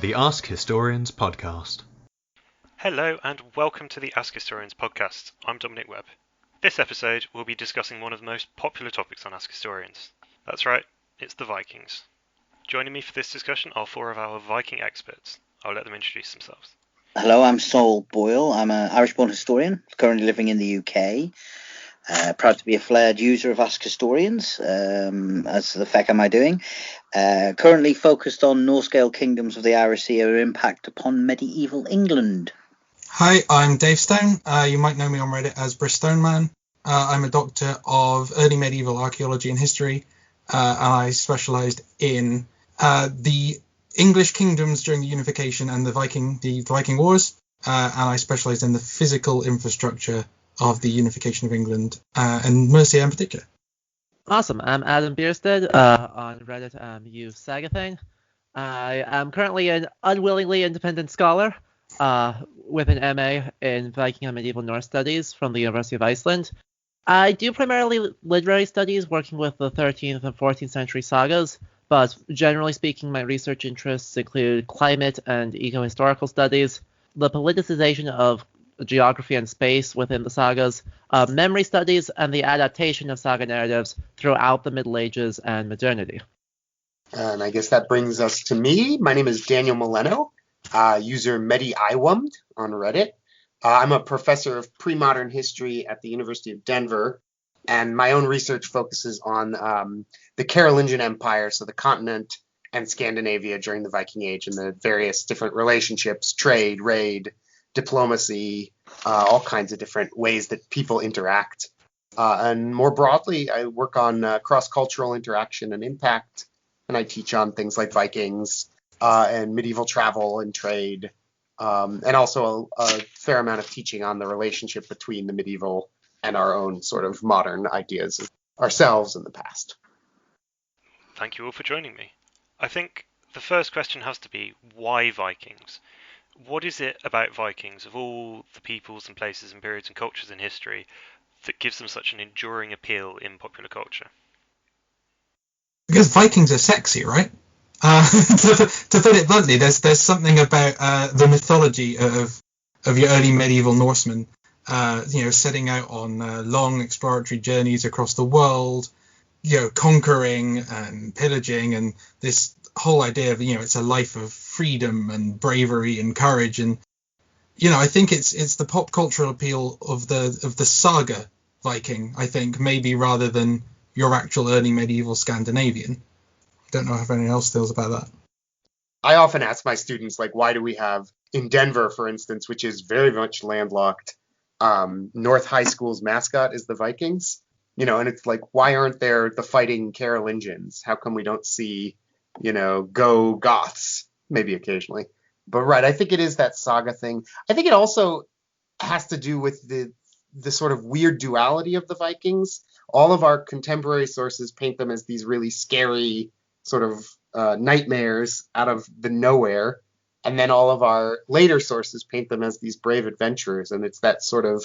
the Ask Historians podcast. Hello and welcome to the Ask Historians podcast. I'm Dominic Webb. This episode we'll be discussing one of the most popular topics on Ask Historians. That's right, it's the Vikings. Joining me for this discussion are four of our Viking experts. I'll let them introduce themselves. Hello, I'm Saul Boyle. I'm an Irish-born historian, currently living in the UK. Proud to be a flared user of Ask Historians, as the feck am I doing. Currently focused on Norse-Gael kingdoms of the Irish Sea, their impact upon medieval England. Hi, I'm Dave Stone. You might know me on Reddit as Bristone Man. I'm a doctor of early medieval archaeology and history, and I specialised in the English kingdoms during the unification and the Viking Wars, and I specialised in the physical infrastructure of the unification of England, and Mercia in particular. Awesome. I'm Adam Bierstead. On Reddit, use Saga thing. I am currently an unwillingly independent scholar with an MA in Viking and Medieval Norse Studies from the University of Iceland. I do primarily literary studies, working with the 13th and 14th century sagas, but generally speaking, my research interests include climate and eco-historical studies, the politicization of geography and space within the sagas, memory studies, and the adaptation of saga narratives throughout the Middle Ages and modernity. And I guess that brings us to me. My name is Daniel Mileno, user MediIwumd on Reddit. I'm a professor of pre-modern history at the University of Denver, and my own research focuses on the Carolingian Empire, so the continent and Scandinavia during the Viking Age, and the various different relationships, trade, raid, diplomacy, all kinds of different ways that people interact. And more broadly, I work on cross-cultural interaction and impact, and I teach on things like Vikings and medieval travel and trade, and also a fair amount of teaching on the relationship between the medieval and our own sort of modern ideas of ourselves in the past. Thank you all for joining me. I think the first question has to be, why Vikings? What is it about Vikings, of all the peoples and places and periods and cultures in history, that gives them such an enduring appeal in popular culture? Because Vikings are sexy, right? To put it bluntly, there's something about the mythology of your early medieval Norsemen, setting out on long exploratory journeys across the world, conquering and pillaging, and this whole idea of, it's a life of freedom and bravery and courage. And, I think it's the pop cultural appeal of the saga Viking, I think, maybe rather than your actual early medieval Scandinavian. I don't know if anyone else feels about that. I often ask my students, why do we have, in Denver, for instance, which is very much landlocked, North High School's mascot is the Vikings? And it's why aren't there the fighting Carolingians? How come we don't see, go Goths, maybe occasionally? But right, I think it is that saga thing. I think it also has to do with the sort of weird duality of the Vikings. All of our contemporary sources paint them as these really scary sort of nightmares out of the nowhere. And then all of our later sources paint them as these brave adventurers. And it's that sort of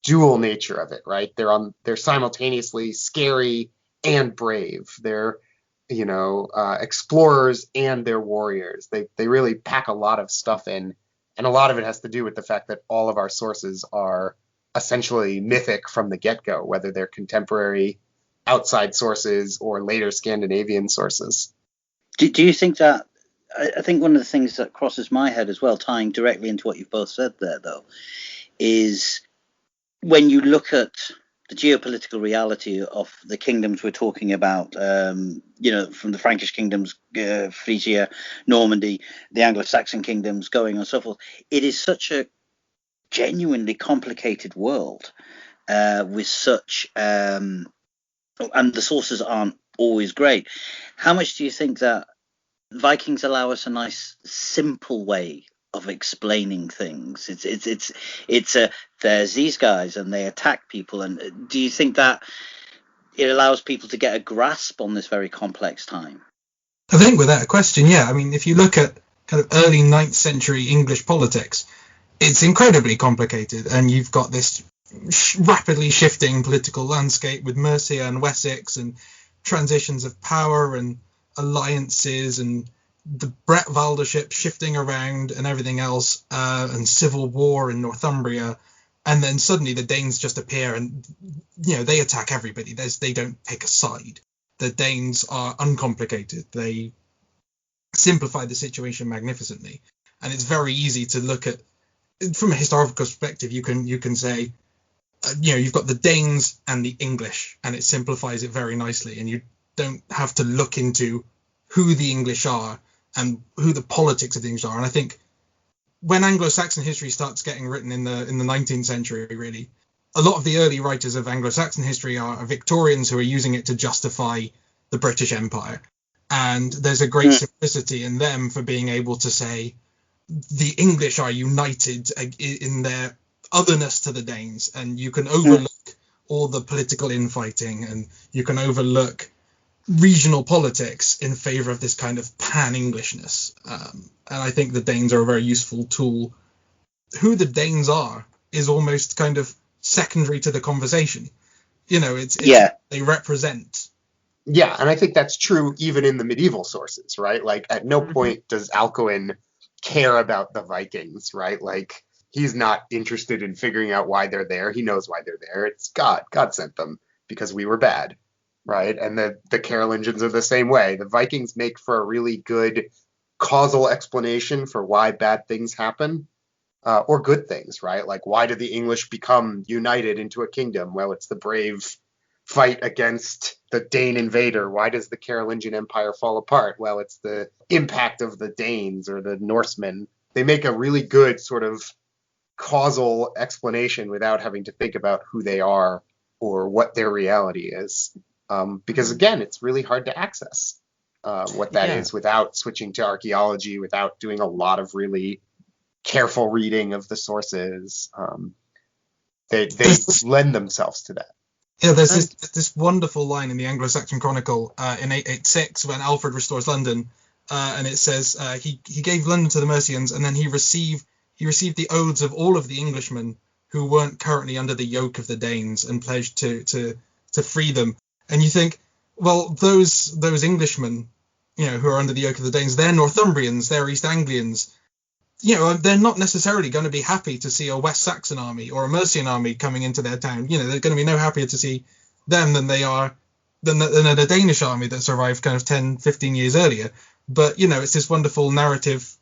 dual nature of it, right? They're simultaneously scary and brave. They're, explorers and they're warriors. They really pack a lot of stuff in. And a lot of it has to do with the fact that all of our sources are essentially mythic from the get-go, whether they're contemporary outside sources or later Scandinavian sources. Do you think that, I think one of the things that crosses my head as well, tying directly into what you've both said there, though, is when you look at the geopolitical reality of the kingdoms we're talking about, from the Frankish kingdoms, Frisia, Normandy, the Anglo-Saxon kingdoms, going on and so forth, it is such a genuinely complicated world with such, and the sources aren't always great. How much do you think that Vikings allow us a nice, simple way of explaining things? It's there's these guys and they attack people, and do you think that it allows people to get a grasp on this very complex time? I think without a question, yeah. I mean, if you look at kind of early 9th century English politics, it's incredibly complicated, and you've got this rapidly shifting political landscape with Mercia and Wessex and transitions of power and alliances and the Bretwaldership shifting around and everything else, and civil war in Northumbria, and then suddenly the Danes just appear and they attack everybody. They don't pick a side. The Danes are uncomplicated. They simplify the situation magnificently, and it's very easy to look at from a historical perspective. You can say, you've got the Danes and the English, and it simplifies it very nicely, and you don't have to look into who the English are and who the politics of the English are. And I think when Anglo-Saxon history starts getting written in the 19th century, really, a lot of the early writers of Anglo-Saxon history are Victorians who are using it to justify the British Empire. And there's a great simplicity in them for being able to say the English are united in their otherness to the Danes, and you can overlook all the political infighting, and you can overlook regional politics in favor of this kind of pan-Englishness. And I think the Danes are a very useful tool. Who the Danes are is almost kind of secondary to the conversation. They represent. Yeah, and I think that's true even in the medieval sources, right? Like, at no point does Alcuin care about the Vikings, right? Like, he's not interested in figuring out why they're there. He knows why they're there. It's God. God sent them because we were bad, right? And the Carolingians are the same way. The Vikings make for a really good causal explanation for why bad things happen, or good things, right? Like, why did the English become united into a kingdom? Well, it's the brave fight against the Dane invader. Why does the Carolingian Empire fall apart? Well, it's the impact of the Danes or the Norsemen. They make a really good sort of causal explanation without having to think about who they are or what their reality is. Because, again, it's really hard to access what that is without switching to archaeology, without doing a lot of really careful reading of the sources. They lend themselves to that. Yeah, there's this wonderful line in the Anglo-Saxon Chronicle in 886 when Alfred restores London, and it says he gave London to the Mercians, and then he received the oaths of all of the Englishmen who weren't currently under the yoke of the Danes and pledged to free them. And you think, well, those Englishmen, who are under the yoke of the Danes, they're Northumbrians, they're East Anglians. They're not necessarily going to be happy to see a West Saxon army or a Mercian army coming into their town. They're going to be no happier to see them than they are than a Danish army that's arrived kind of 10, 15 years earlier. But, it's this wonderful narrative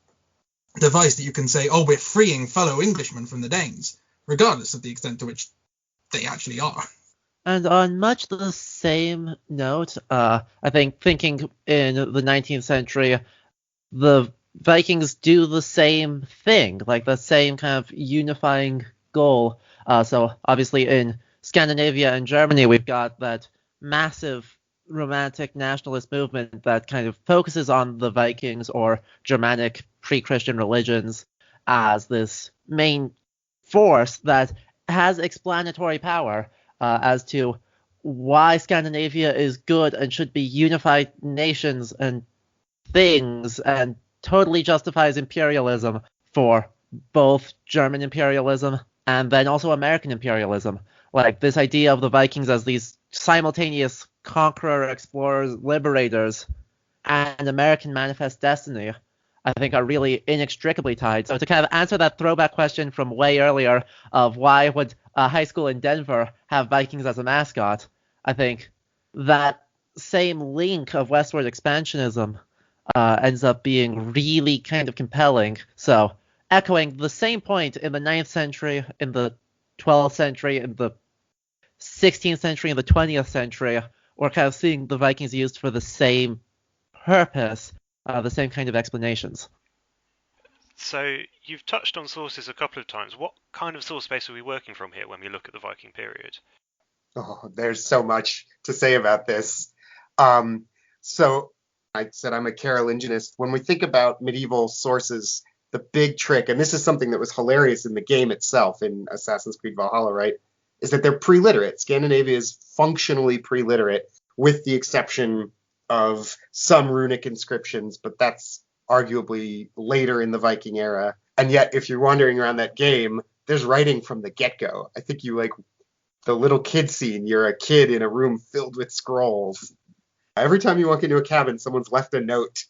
device that you can say, oh, we're freeing fellow Englishmen from the Danes, regardless of the extent to which they actually are. And on much the same note, I think thinking in the 19th century, the Vikings do the same thing, like the same kind of unifying goal. So obviously in Scandinavia and Germany, we've got that massive romantic nationalist movement that kind of focuses on the Vikings or Germanic pre-Christian religions as this main force that has explanatory power as to why Scandinavia is good and should be unified nations and things, and totally justifies imperialism for both German imperialism and then also American imperialism. Like this idea of the Vikings as these simultaneous conqueror, explorers, liberators, and American manifest destiny, I think are really inextricably tied. So to kind of answer that throwback question from way earlier of why would a high school in Denver have Vikings as a mascot, I think that same link of westward expansionism ends up being really kind of compelling. So echoing the same point in the 9th century, in the 12th century, in the 16th century, in the 20th century, we're kind of seeing the Vikings used for the same purpose, the same kind of explanations. So you've touched on sources a couple of times. What kind of source base are we working from here when we look at the Viking period? Oh, there's so much to say about this. So I said I'm a Carolingianist. When we think about medieval sources, the big trick, and this is something that was hilarious in the game itself in Assassin's Creed Valhalla, right, is that they're pre-literate. Scandinavia is functionally pre-literate, with the exception of some runic inscriptions, but that's arguably later in the Viking era. And yet, if you're wandering around that game, there's writing from the get-go. I think you like the little kid scene. You're a kid in a room filled with scrolls. Every time you walk into a cabin, someone's left a note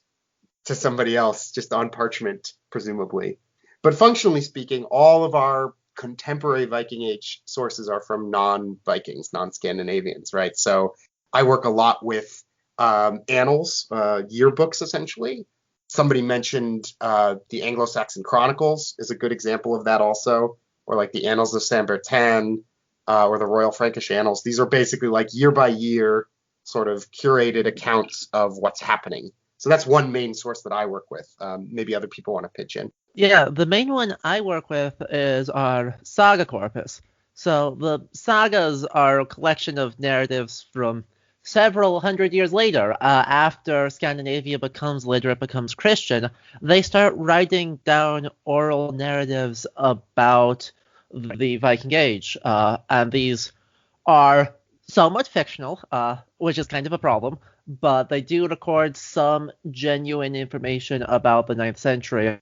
to somebody else, just on parchment, presumably. But functionally speaking, all of our contemporary Viking Age sources are from non-Vikings, non-Scandinavians, right? So I work a lot with annals, yearbooks, essentially. Somebody mentioned the Anglo-Saxon Chronicles is a good example of that also, or like the Annals of Saint Bertin, or the Royal Frankish Annals. These are basically like year by year sort of curated accounts of what's happening. So that's one main source that I work with. Maybe other people want to pitch in. Yeah, the main one I work with is our Saga Corpus. So the sagas are a collection of narratives from several hundred years later. After Scandinavia becomes literate, becomes Christian, they start writing down oral narratives about the Viking Age. And these are somewhat fictional, which is kind of a problem, but they do record some genuine information about the 9th century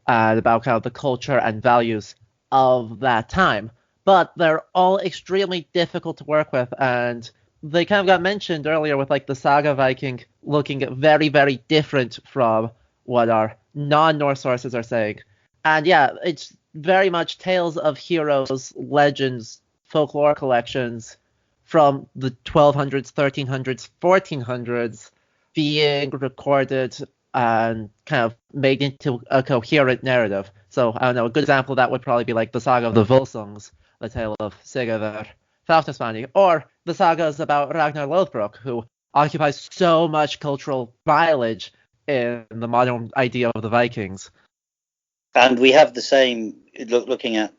and about kind of the culture and values of that time. But they're all extremely difficult to work with, and they kind of got mentioned earlier with like the Saga Viking looking very, very different from what our non-Norse sources are saying. And yeah, it's very much tales of heroes, legends, folklore collections from the 1200s, 1300s, 1400s being recorded and kind of made into a coherent narrative. So, I don't know, a good example of that would probably be like the Saga of the Volsungs, the tale of Sigurður Fafnismani, or the sagas about Ragnar Lothbrok, who occupies so much cultural mileage in the modern idea of the Vikings. And we have the same, looking at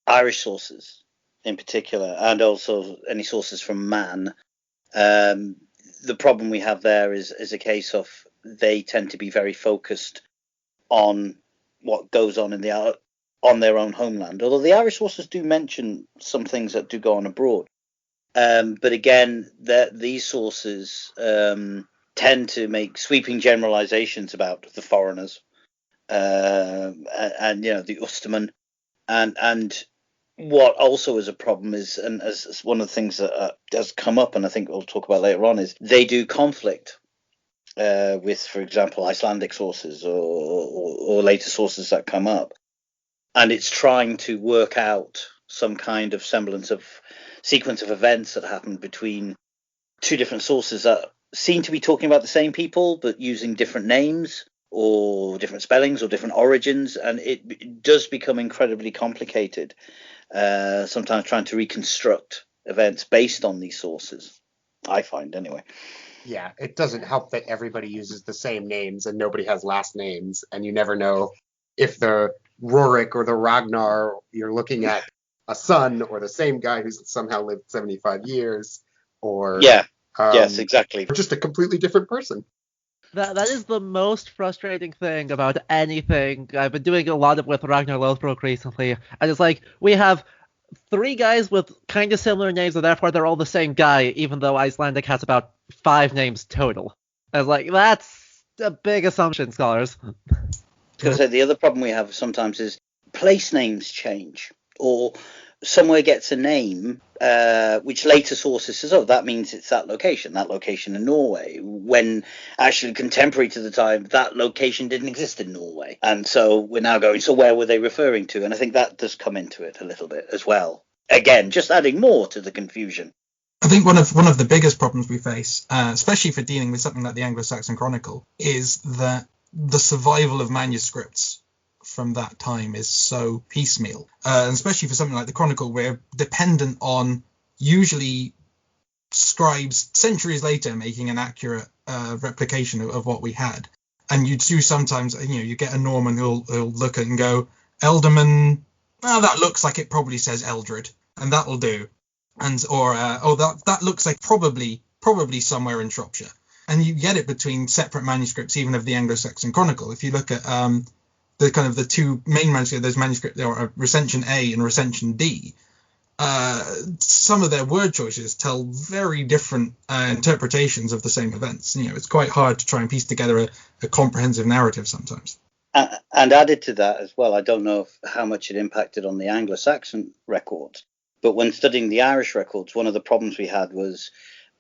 Irish sources in particular, and also any sources from Man. The problem we have there is a case of they tend to be very focused on what goes on in on their own homeland. Although the Irish sources do mention some things that do go on abroad. But again, these sources tend to make sweeping generalizations about the foreigners and the Usterman, and what also is a problem is, and as one of the things that does come up, and I think we'll talk about later on, is they do conflict with, for example, Icelandic sources or later sources that come up. And it's trying to work out some kind of semblance of sequence of events that happened between two different sources that seem to be talking about the same people, but using different names or different spellings or different origins. And it does become incredibly complicated. Sometimes trying to reconstruct events based on these sources, I find anyway. Yeah, it doesn't help that everybody uses the same names and nobody has last names, and you never know if the Rorik or the Ragnar, you're looking at a son or the same guy who's somehow lived 75 years, or yes, exactly, or just a completely different person. That is the most frustrating thing about anything. I've been doing a lot of with Ragnar Lothbrok recently, and it's like we have 3 guys with kind of similar names, and therefore they're all the same guy, even though Icelandic has about 5 names total. I was like, that's a big assumption, scholars. Because the other problem we have sometimes is place names change, or somewhere gets a name which later sources says, oh, that means it's that location in Norway, when actually contemporary to the time, that location didn't exist in Norway. And so we're now going, so where were they referring to? And I think that does come into it a little bit as well. Again, just adding more to the confusion. I think one of the biggest problems we face, especially for dealing with something like the Anglo-Saxon Chronicle, is that the survival of manuscripts from that time is so piecemeal, and especially for something like the Chronicle, we're dependent on usually scribes centuries later making an accurate replication of what we had. And you do sometimes, you get a Norman who'll look at it and go, Elderman, that looks like it probably says Eldred, and that'll do. And or that looks like probably somewhere in Shropshire. And you get it between separate manuscripts, even of the Anglo-Saxon Chronicle. If you look at the 2 main manuscripts, those manuscripts are Recension A and Recension D. Some of their word choices tell very different interpretations of the same events. It's quite hard to try and piece together a comprehensive narrative sometimes. And added to that as well, I don't know how much it impacted on the Anglo-Saxon records, but when studying the Irish records, one of the problems we had was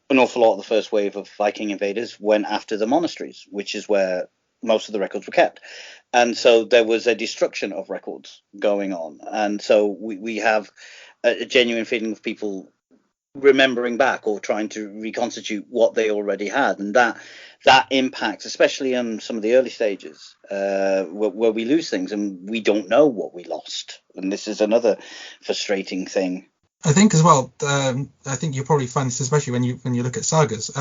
an awful lot of the first wave of Viking invaders went after the monasteries, which is where most of the records were kept. And so there was a destruction of records going on. And so we have a genuine feeling of people remembering back or trying to reconstitute what they already had. And that impacts, especially on some of the early stages, where we lose things and we don't know what we lost. And this is another frustrating thing. I think as well, I think you'll probably find this, especially when you look at sagas.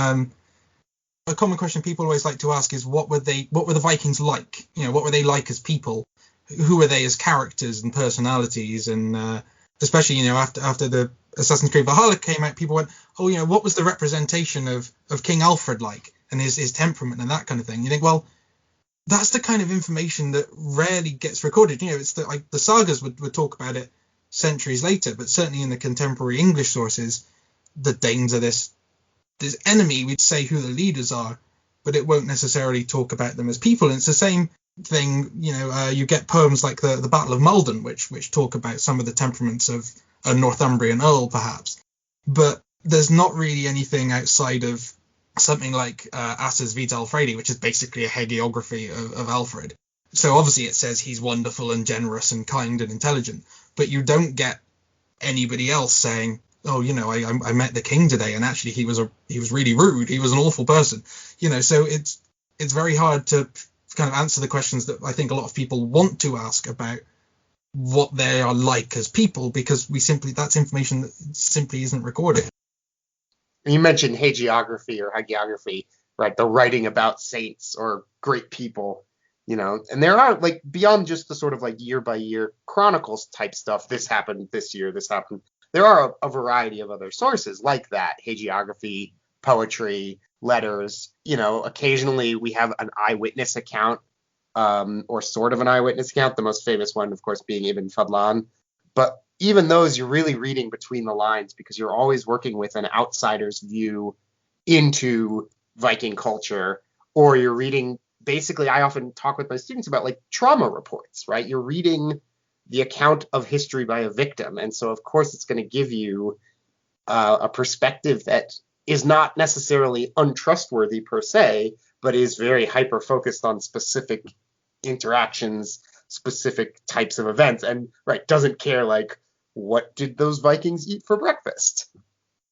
A common question people always like to ask is what were the Vikings like? What were they like as people? Who were they as characters and personalities? And especially, after the Assassin's Creed Valhalla came out, people went, oh, what was the representation of King Alfred like, and his temperament and that kind of thing? You think, well, that's the kind of information that rarely gets recorded. It's the sagas would talk about it centuries later, but certainly in the contemporary English sources, the Danes are this enemy. We'd say who the leaders are, but it won't necessarily talk about them as people. And it's the same thing, you get poems like the Battle of Maldon, which talk about some of the temperaments of a Northumbrian earl, perhaps, but there's not really anything outside of something like Asser's Vita Alfredi, which is basically a hagiography of Alfred. So obviously it says he's wonderful and generous and kind and intelligent, but you don't get anybody else saying, oh, I met the king today, and actually he was really rude. He was an awful person. So it's very hard to kind of answer the questions that I think a lot of people want to ask about what they are like as people, because that's information that simply isn't recorded. You mentioned hagiography or hagiography, right? The writing about saints or great people, and there are, like, beyond just the sort of like year by year chronicles type stuff. This happened this year, this happened. There are a variety of other sources like that: hagiography, poetry, letters. Occasionally we have an eyewitness account, or sort of an eyewitness account. The most famous one, of course, being Ibn Fadlan. But even those, you're really reading between the lines, because you're always working with an outsider's view into Viking culture, or you're reading. Basically, I often talk with my students about, like, trauma reports, right? You're reading the account of history by a victim. And so, of course, it's going to give you a perspective that is not necessarily untrustworthy per se, but is very hyper-focused on specific interactions, specific types of events, and, right, doesn't care, like, what did those Vikings eat for breakfast?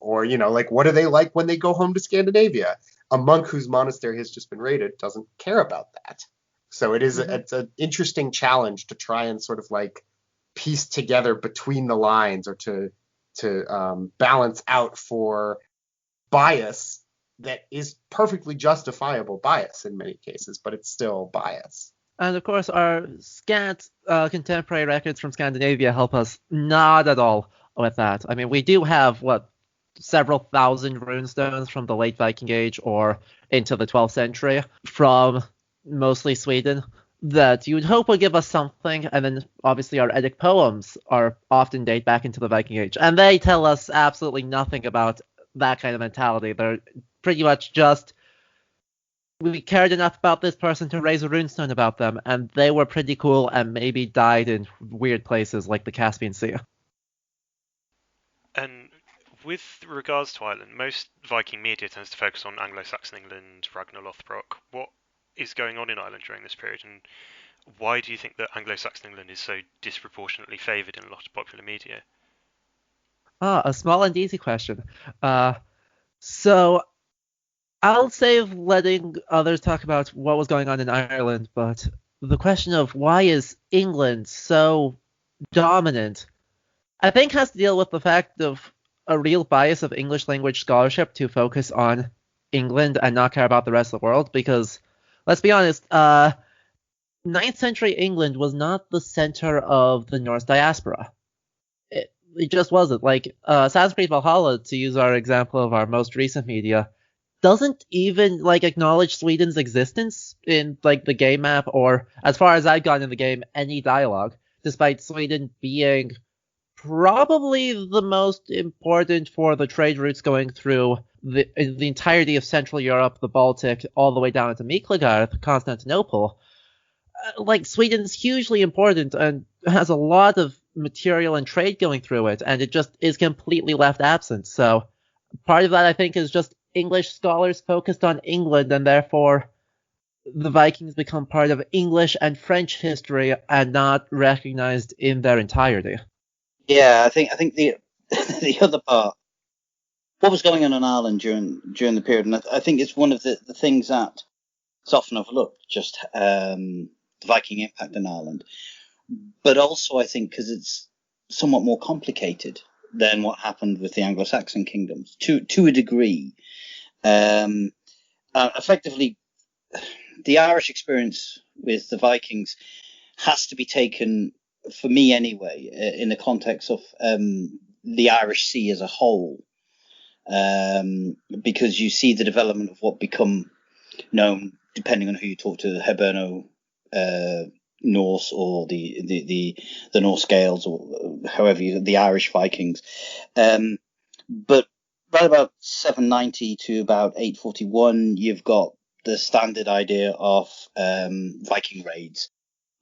Or, like, what are they like when they go home to Scandinavia? A monk whose monastery has just been raided doesn't care about that. So it's an interesting challenge to try and sort of, like, piece together between the lines, or to balance out for bias that is perfectly justifiable bias in many cases, but it's still bias. And of course, our scant contemporary records from Scandinavia help us not at all with that. I mean, we do have, several thousand runestones from the late Viking Age or into the 12th century from mostly Sweden that you would hope would give us something. And then obviously our Eddic poems are often date back into the Viking Age, and they tell us absolutely nothing about that kind of mentality. They're pretty much just, we cared enough about this person to raise a runestone about them, and they were pretty cool and maybe died in weird places like the Caspian Sea. And with regards to Ireland, most Viking media tends to focus on Anglo-Saxon England, Ragnar Lothbrok. What is going on in Ireland during this period, and why do you think that Anglo-Saxon England is so disproportionately favoured in a lot of popular media? A small and easy question. So I'll save letting others talk about what was going on in Ireland, but the question of why is England so dominant, I think has to deal with the fact of a real bias of English language scholarship to focus on England and not care about the rest of the world. Because, let's be honest, 9th century England was not the center of the Norse diaspora. It just wasn't. Like, Assassin's Creed Valhalla, to use our example of our most recent media, doesn't even, like, acknowledge Sweden's existence in, like, the game map, or, as far as I've gotten in the game, any dialogue, despite Sweden being probably the most important for the trade routes going through the entirety of Central Europe, the Baltic, all the way down into Miklagard, Constantinople. Like, Sweden's hugely important and has a lot of material and trade going through it, and it just is completely left absent. So part of that, I think, is just English scholars focused on England, and therefore the Vikings become part of English and French history and not recognized in their entirety. Yeah, I think the the other part, what was going on in Ireland during the period, and I think it's one of the things that is often overlooked, just the Viking impact in Ireland. But also, I think, because it's somewhat more complicated than what happened with the Anglo-Saxon kingdoms, to a degree. Effectively, the Irish experience with the Vikings has to be taken, for me anyway, in the context of the Irish Sea as a whole, because you see the development of what become known, depending on who you talk to, the Hiberno Norse or the Norse Gaels, or however the Irish Vikings. But right about 790 to about 841, you've got the standard idea of Viking raids.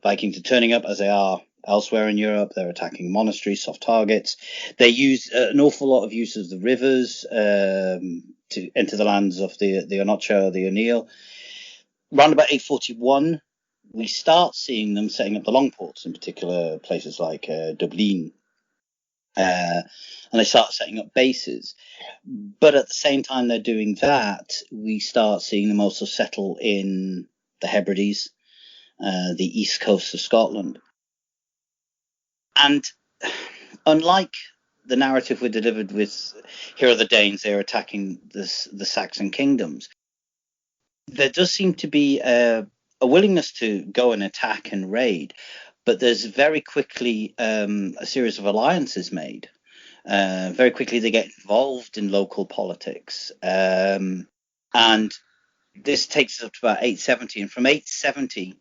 Vikings are turning up as they are elsewhere in Europe. They're attacking monasteries, soft targets. They use an awful lot of use of the rivers to enter the lands of the Onocha or the O'Neill. Around about 841, we start seeing them setting up the long ports, in particular places like Dublin. And they start setting up bases. But at the same time they're doing that, we start seeing them also settle in the Hebrides, the east coast of Scotland. And unlike the narrative we're delivered with, here are the Danes, they're attacking the Saxon kingdoms, there does seem to be a willingness to go and attack and raid, but there's very quickly a series of alliances made. Very quickly they get involved in local politics. And this takes us up to about 870. And from 870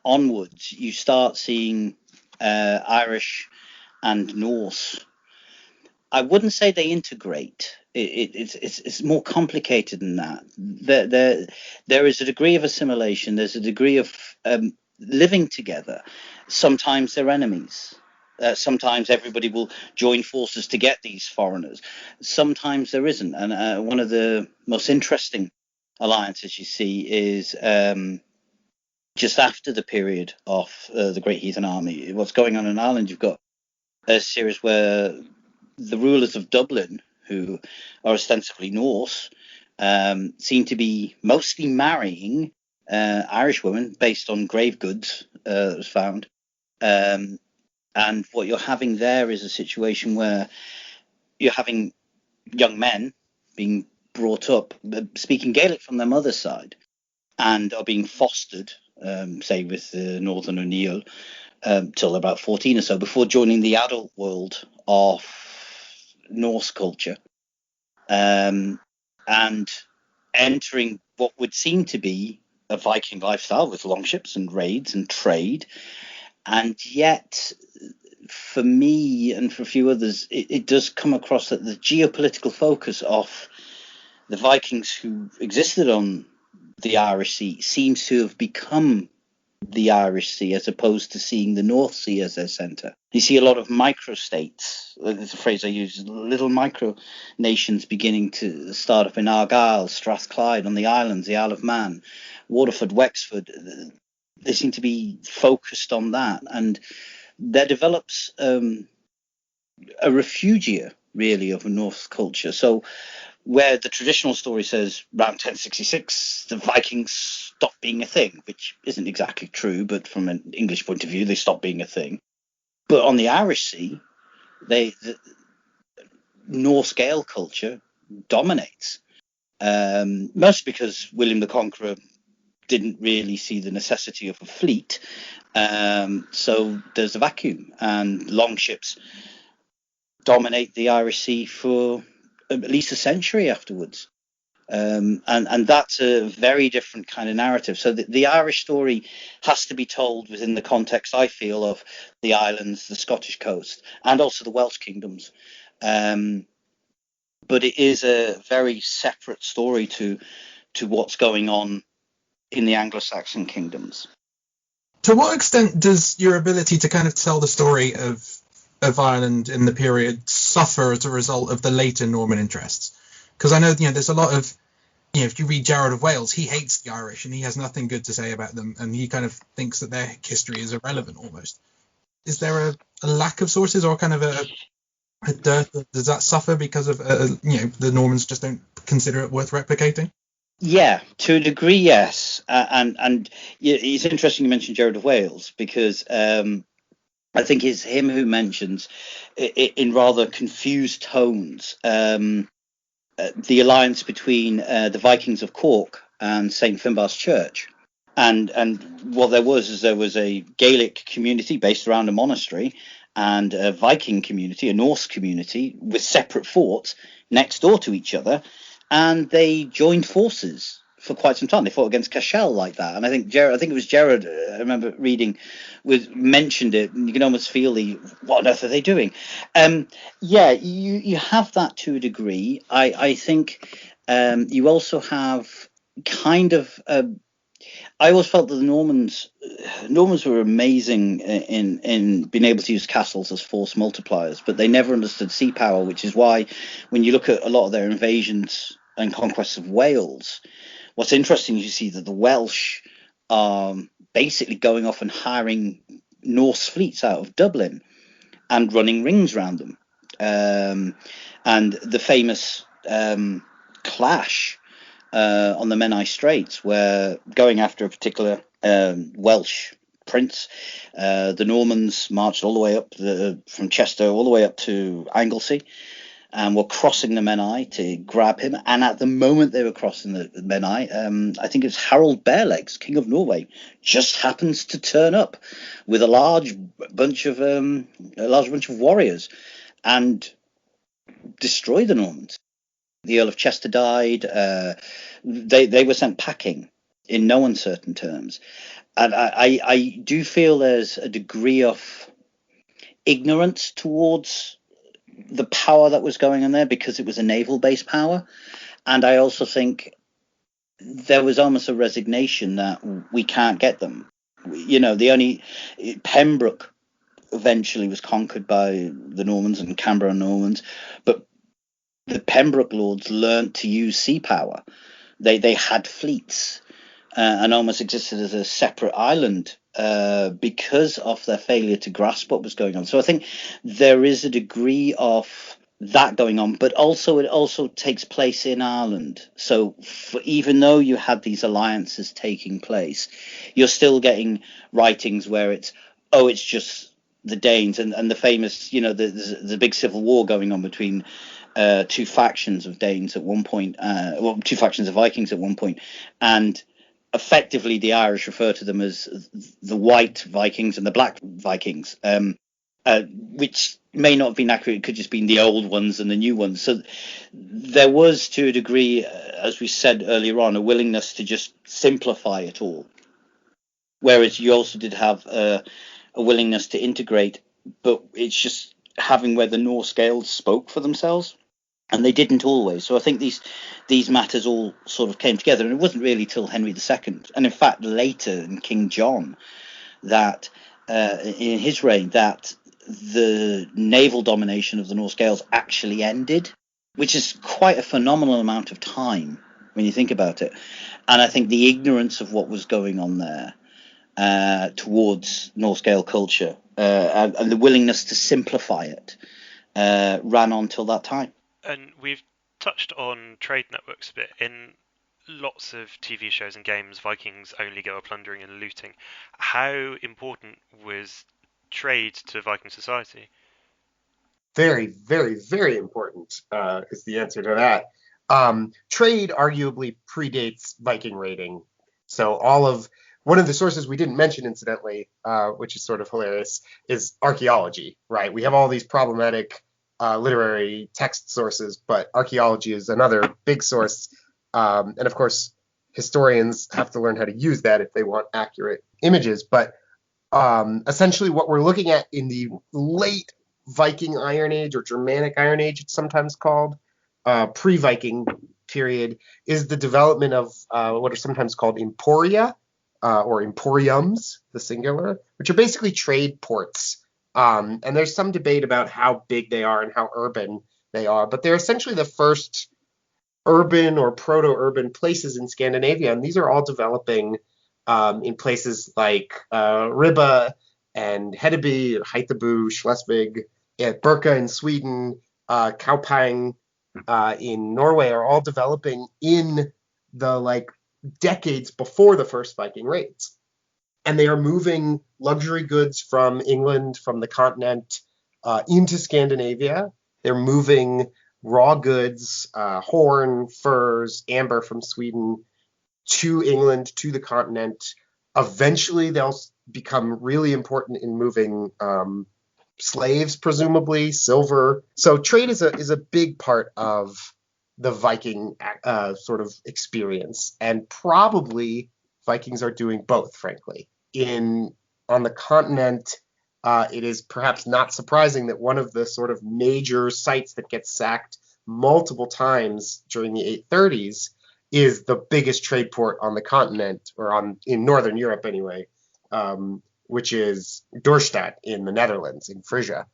onwards, you start seeing Irish and Norse. I wouldn't say they integrate. It's more complicated than that. There is a degree of assimilation. There's a degree of living together. Sometimes they're enemies. Sometimes everybody will join forces to get these foreigners. Sometimes there isn't. And one of the most interesting alliances you see is just after the period of the Great Heathen Army. What's going on in Ireland, you've got a series where the rulers of Dublin, who are ostensibly Norse, seem to be mostly marrying Irish women based on grave goods that was found. And what you're having there is a situation where you're having young men being brought up speaking Gaelic from their mother's side and are being fostered, say with the Northern O'Neill, till about 14 or so, before joining the adult world of Norse culture, and entering what would seem to be a Viking lifestyle with longships and raids and trade. And yet, for me and for a few others, it does come across that the geopolitical focus of the Vikings who existed on the Irish Sea seems to have become the Irish Sea, as opposed to seeing the North Sea as their centre. You see a lot of micro-states, that's a phrase I use, little micro-nations beginning to start up in Argyll, Strathclyde, on the islands, the Isle of Man, Waterford, Wexford. They seem to be focused on that. And there develops a refugia, really, of a Norse culture. So where the traditional story says around 1066 the Vikings stopped being a thing, which isn't exactly true, but from an English point of view they stopped being a thing. But on the Irish Sea, the Norse Gael culture dominates, mostly because William the Conqueror didn't really see the necessity of a fleet, so there's a vacuum, and longships dominate the Irish Sea for at least a century afterwards. And that's a very different kind of narrative. So the Irish story has to be told within the context, I feel, of the islands, the Scottish coast, and also the Welsh kingdoms. But it is a very separate story to what's going on in the Anglo-Saxon kingdoms. To what extent does your ability to kind of tell the story of Ireland in the period suffer as a result of the later Norman interests? Because I know, there's a lot of if you read Gerard of Wales, he hates the Irish and he has nothing good to say about them, and he kind of thinks that their history is irrelevant almost. Is there a lack of sources, or kind of a dearth? Does that suffer because of the Normans just don't consider it worth replicating? Yeah, to a degree, yes. And it's interesting you mentioned Gerard of Wales, because I think it's him who mentions, in rather confused tones, the alliance between the Vikings of Cork and St. Finbarr's Church. And what there was a Gaelic community based around a monastery, and a Viking community, a Norse community, with separate forts next door to each other, and they joined forces for quite some time. They fought against Cashel like that, and I think it was Gerard. I remember reading, mentioned it, and you can almost feel what on earth are they doing? Yeah, you have that to a degree. I think you also have kind of. I always felt that the Normans were amazing in being able to use castles as force multipliers, but they never understood sea power, which is why when you look at a lot of their invasions and conquests of Wales, what's interesting is you see that the Welsh are basically going off and hiring Norse fleets out of Dublin and running rings around them. And the famous clash on the Menai Straits, where going after a particular Welsh prince, the Normans marched all the way up from Chester all the way up to Anglesey, and were crossing the Menai to grab him. And at the moment they were crossing the Menai, I think it's Harold Barelegs, King of Norway, just happens to turn up with a large bunch of warriors and destroy the Normans. The Earl of Chester died. They were sent packing in no uncertain terms. And I do feel there's a degree of ignorance towards the power that was going on there, because it was a naval-based power. And I also think there was almost a resignation that we can't get them. Pembroke eventually was conquered by the Normans and Canberra Normans, but the Pembroke lords learnt to use sea power. They had fleets and almost existed as a separate island because of their failure to grasp what was going on. So I think there is a degree of that going on, but also it also takes place in Ireland. So even though you had these alliances taking place, you're still getting writings where it's just the Danes and the famous, the big civil war going on between two factions of Danes at one point, two factions of Vikings at one point, and effectively the Irish refer to them as the white Vikings and the black Vikings, which may not have been accurate. It could just been the old ones and the new ones. So there was, to a degree, as we said earlier on, a willingness to just simplify it all, whereas you also did have a willingness to integrate, but it's just having where the Norse Gaels spoke for themselves. And they didn't always. So I think these matters all sort of came together. And it wasn't really till Henry II, and in fact later in King John, that in his reign, that the naval domination of the Norse Gaels actually ended, which is quite a phenomenal amount of time when you think about it. And I think the ignorance of what was going on there towards Norse Gael culture and the willingness to simplify it ran on till that time. And we've touched on trade networks a bit. In lots of TV shows and games, Vikings only go a plundering and looting. How important was trade to Viking society? Very, very, very important is the answer to that. Trade arguably predates Viking raiding. So one of the sources we didn't mention, incidentally, which is sort of hilarious, is archaeology, right? We have all these problematic literary text sources, but archaeology is another big source. And of course, historians have to learn how to use that if they want accurate images. But essentially what we're looking at in the late Viking Iron Age, or Germanic Iron Age, it's sometimes called, pre-Viking period, is the development of what are sometimes called emporia, or emporiums, the singular, which are basically trade ports. And there's some debate about how big they are and how urban they are, but they're essentially the first urban or proto-urban places in Scandinavia, and these are all developing in places like Ribba and Hedeby, Haithabu, Schleswig, Birka in Sweden, Kaupang in Norway are all developing in the decades before the first Viking raids. And they are moving luxury goods from England, from the continent, into Scandinavia. They're moving raw goods, horn, furs, amber from Sweden to England, to the continent. Eventually, they'll become really important in moving slaves, presumably, silver. So trade is a big part of the Viking sort of experience. And probably Vikings are doing both, frankly. On the continent, it is perhaps not surprising that one of the sort of major sites that gets sacked multiple times during the 830s is the biggest trade port on the continent, or in Northern Europe anyway, which is Dorstad in the Netherlands, in Frisia.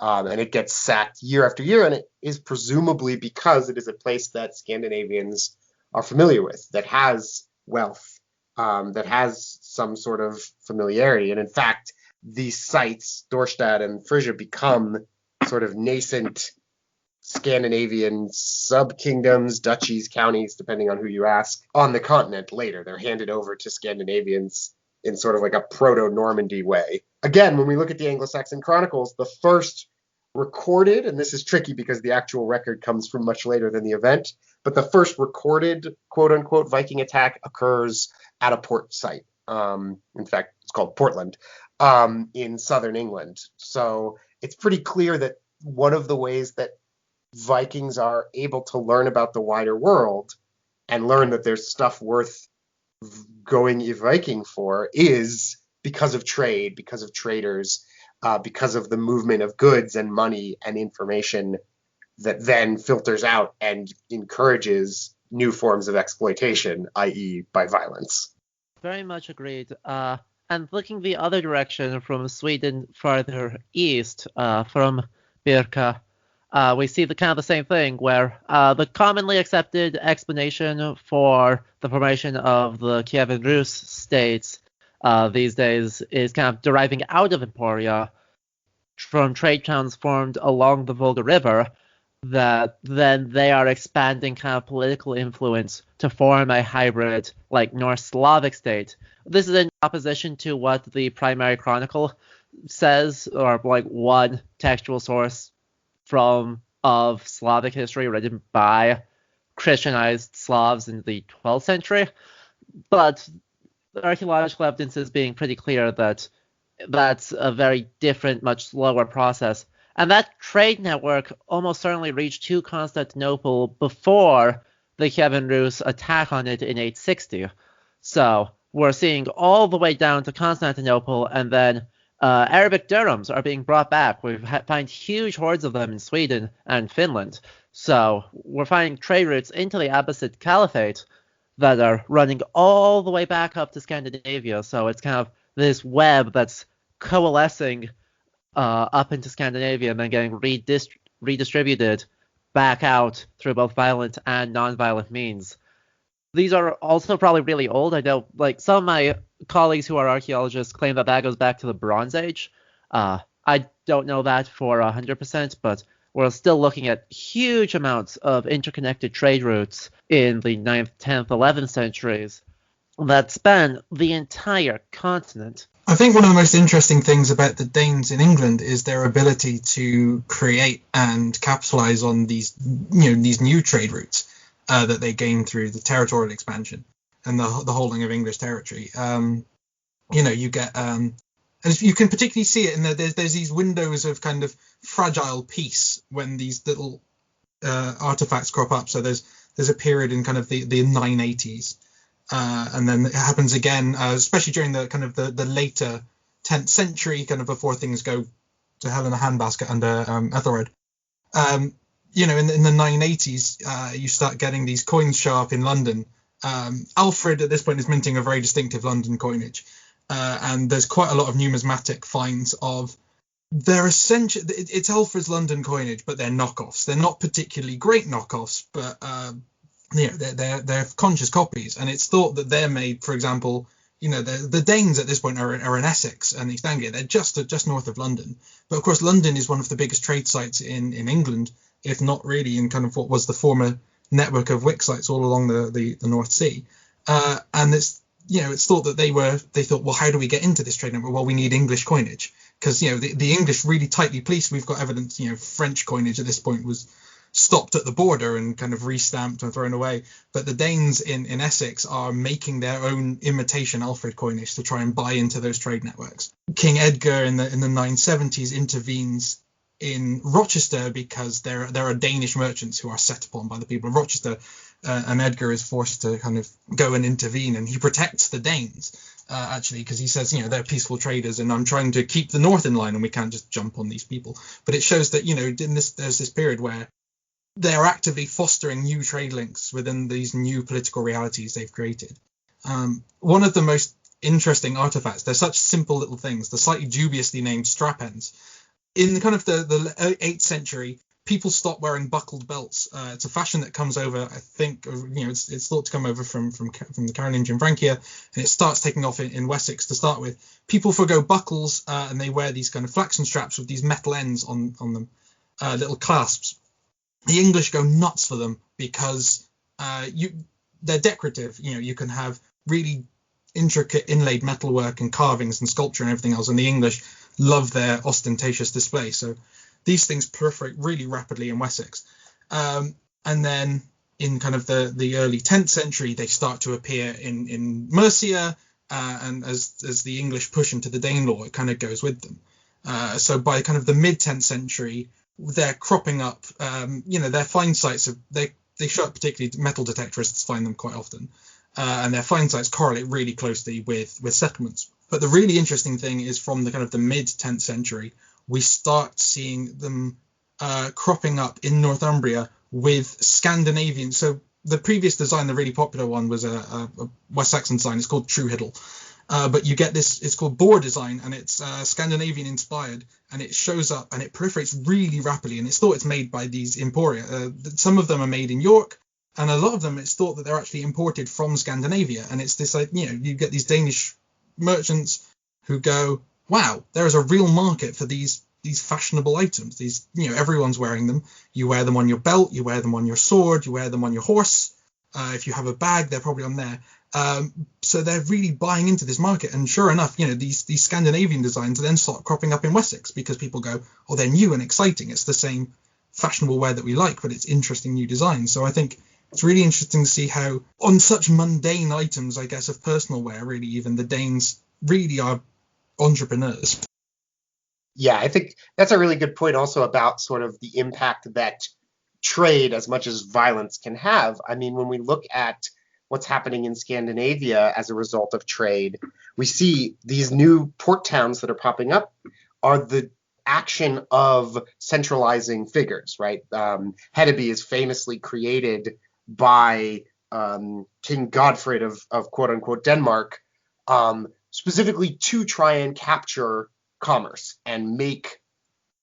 And it gets sacked year after year, and it is presumably because it is a place that Scandinavians are familiar with, that has wealth, that has some sort of familiarity. And in fact, these sites, Dorstad and Frisia, become sort of nascent Scandinavian sub-kingdoms, duchies, counties, depending on who you ask, on the continent later. They're handed over to Scandinavians in sort of like a proto-Normandy way. Again, when we look at the Anglo-Saxon Chronicles, the first recorded, and this is tricky because the actual record comes from much later than the event, but the first recorded quote-unquote Viking attack occurs at a port site. In fact, it's called Portland, in southern England. So it's pretty clear that one of the ways that Vikings are able to learn about the wider world and learn that there's stuff worth going Viking for is because of trade, because of traders, because of the movement of goods and money and information that then filters out and encourages new forms of exploitation, i.e. by violence. Very much agreed. And looking the other direction from Sweden farther east, from Birka, we see the kind of the same thing where the commonly accepted explanation for the formation of the Kievan Rus states these days is kind of deriving out of Emporia from trade towns formed along the Volga River, that then they are expanding kind of political influence to form a hybrid like Norse Slavic state. This is in opposition to what the primary chronicle says, or like one textual source of Slavic history written by Christianized Slavs in the 12th century. But the archaeological evidence is being pretty clear that that's a very different, much slower process. And that trade network almost certainly reached to Constantinople before the Kievan Rus attack on it in 860. So we're seeing all the way down to Constantinople, and then Arabic dirhams are being brought back. We find huge hordes of them in Sweden and Finland. So we're finding trade routes into the Abbasid Caliphate that are running all the way back up to Scandinavia. So it's kind of this web that's coalescing up into Scandinavia and then getting redistributed back out through both violent and non-violent means. These are also probably really old. I know, like, some of my colleagues who are archaeologists claim that goes back to the Bronze Age. I don't know that for 100%, but we're still looking at huge amounts of interconnected trade routes in the 9th, 10th, 11th centuries that span the entire continent. I think one of the most interesting things about the Danes in England is their ability to create and capitalize on these new trade routes that they gained through the territorial expansion and the holding of English territory. You get, and you can particularly see it in there's these windows of kind of fragile peace when these little artifacts crop up. So there's a period in kind of the 980s. And then it happens again, especially during the kind of the later 10th century, kind of before things go to hell in a handbasket under Ethelred. In the 980s, you start getting these coins show up in London. Alfred at this point is minting a very distinctive London coinage, and there's quite a lot of numismatic finds of they're essentially it's Alfred's London coinage, but they're knockoffs. They're not particularly great knockoffs, but they're conscious copies, and it's thought that they're made, for example, the Danes at this point are in Essex and East Anglia. They're just north of London, but of course London is one of the biggest trade sites in England, if not really in kind of what was the former network of wick sites all along the North Sea. And it's thought that they thought, well, how do we get into this trade network? Well, we need English coinage, because the English really tightly policed. We've got evidence, French coinage at this point was stopped at the border and kind of restamped and thrown away. But the Danes in Essex are making their own imitation Alfred coinage to try and buy into those trade networks. King Edgar in the 970s intervenes in Rochester because there are Danish merchants who are set upon by the people of Rochester, and Edgar is forced to kind of go and intervene, and he protects the Danes actually, because he says, they're peaceful traders and I'm trying to keep the north in line and we can't just jump on these people. But it shows that there's this period where they're actively fostering new trade links within these new political realities they've created. One of the most interesting artifacts, they're such simple little things, the slightly dubiously named strap ends. In kind of the 8th century, people stopped wearing buckled belts. It's a fashion that comes over, I think, it's thought to come over from the Carolingian Francia, and it starts taking off in Wessex to start with. People forgo buckles, and they wear these kind of flaxen straps with these metal ends on them, little clasps. The English go nuts for them because they're decorative. You can have really intricate inlaid metalwork and carvings and sculpture and everything else, and the English love their ostentatious display. So these things proliferate really rapidly in Wessex. And then in kind of the early 10th century, they start to appear in Mercia, and as the English push into the Danelaw, it kind of goes with them. So by kind of the mid-10th century, they're cropping up. Their find sites, they show up, particularly metal detectorists find them quite often. And their find sites correlate really closely with settlements. But the really interesting thing is from the kind of the mid-10th century, we start seeing them cropping up in Northumbria with Scandinavian. So the previous design, the really popular one, was a West Saxon design. It's called True Hiddle. But you get this, it's called Boer design, and it's Scandinavian inspired, and it shows up and it proliferates really rapidly. And it's thought it's made by these emporia. Some of them are made in York, and a lot of them, it's thought that they're actually imported from Scandinavia. And it's this, you get these Danish merchants who go, wow, there is a real market for these fashionable items. These, everyone's wearing them. You wear them on your belt, you wear them on your sword, you wear them on your horse. If you have a bag, they're probably on there. So they're really buying into this market. And sure enough, these Scandinavian designs then start cropping up in Wessex because people go, oh, they're new and exciting. It's the same fashionable wear that we like, but it's interesting new designs. So I think it's really interesting to see how on such mundane items, I guess, of personal wear, really, even the Danes really are entrepreneurs. Yeah, I think that's a really good point also about sort of the impact that trade, as much as violence, can have. I mean, when we look at what's happening in Scandinavia as a result of trade, we see these new port towns that are popping up are the action of centralizing figures, right? Hedeby is famously created by King Godfred of quote-unquote Denmark, specifically to try and capture commerce and make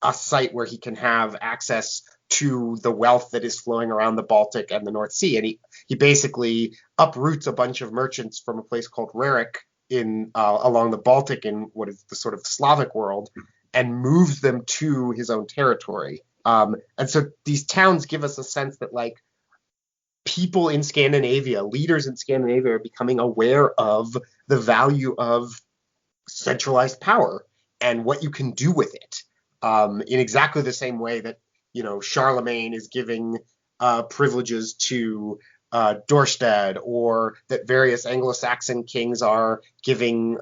a site where he can have access to the wealth that is flowing around the Baltic and the North Sea. And he basically uproots a bunch of merchants from a place called Rarik in along the Baltic in what is the sort of Slavic world, and moves them to his own territory. And so these towns give us a sense that, like, people in Scandinavia, leaders in Scandinavia, are becoming aware of the value of centralized power and what you can do with it, in exactly the same way that, Charlemagne is giving privileges to Dorstad, or that various Anglo-Saxon kings are giving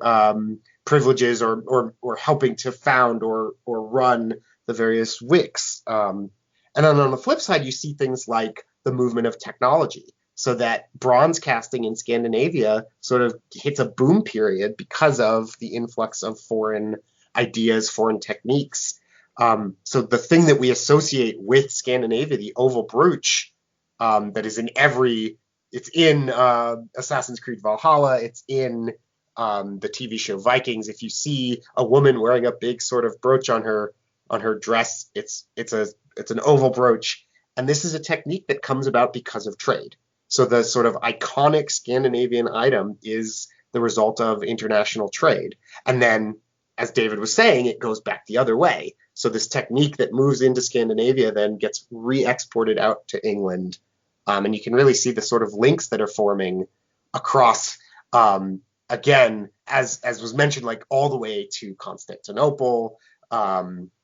privileges or helping to found or run the various wicks. And then on the flip side, you see things like the movement of technology, so that bronze casting in Scandinavia sort of hits a boom period because of the influx of foreign ideas, foreign techniques. So the thing that we associate with Scandinavia, the oval brooch, that is it's in Assassin's Creed Valhalla, it's in the TV show Vikings. If you see a woman wearing a big sort of brooch on her dress, it's an oval brooch. And this is a technique that comes about because of trade. So the sort of iconic Scandinavian item is the result of international trade. And then, as David was saying, it goes back the other way. So this technique that moves into Scandinavia then gets re-exported out to England. And you can really see the sort of links that are forming across, again, as was mentioned, like all the way to Constantinople,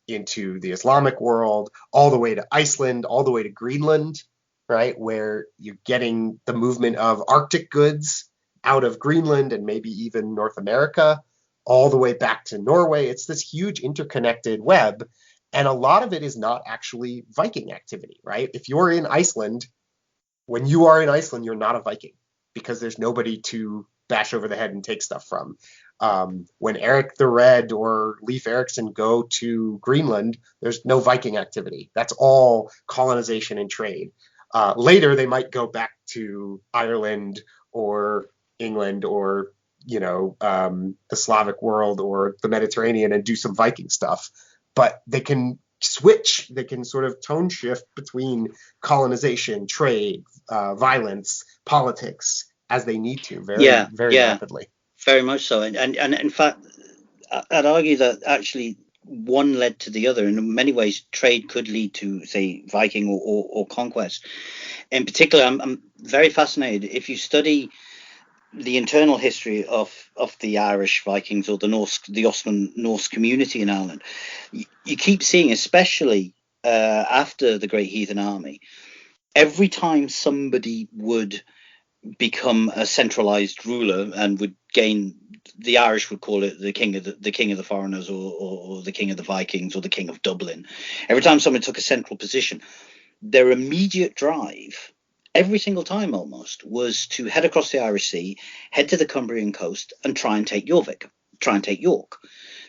into the Islamic world, all the way to Iceland, all the way to Greenland, right, where you're getting the movement of Arctic goods out of Greenland and maybe even North America, all the way back to Norway. It's this huge interconnected web, and a lot of it is not actually Viking activity, right? If you're in Iceland, when you are in Iceland, you're not a Viking because there's nobody to bash over the head and take stuff from. When Eric the Red or Leif Erikson go to Greenland, there's no Viking activity. That's all colonization and trade. Later, they might go back to Ireland or England or, the Slavic world or the Mediterranean and do some Viking stuff. But they can switch, they can sort of tone shift between colonization, trade, violence, politics as they need to very rapidly. Very much so. And in fact, I'd argue that actually one led to the other. In many ways, trade could lead to, say, Viking or conquest. In particular, I'm very fascinated. If you study the internal history of the Irish Vikings or the Osman Norse community in Ireland, you keep seeing, especially after the Great Heathen Army, every time somebody would become a centralized ruler and would gain, the Irish would call it the king of the foreigners or the king of the Vikings or the king of Dublin. Every time someone took a central position, their immediate drive, every single time almost, was to head across the Irish Sea, head to the Cumbrian coast and try and take York.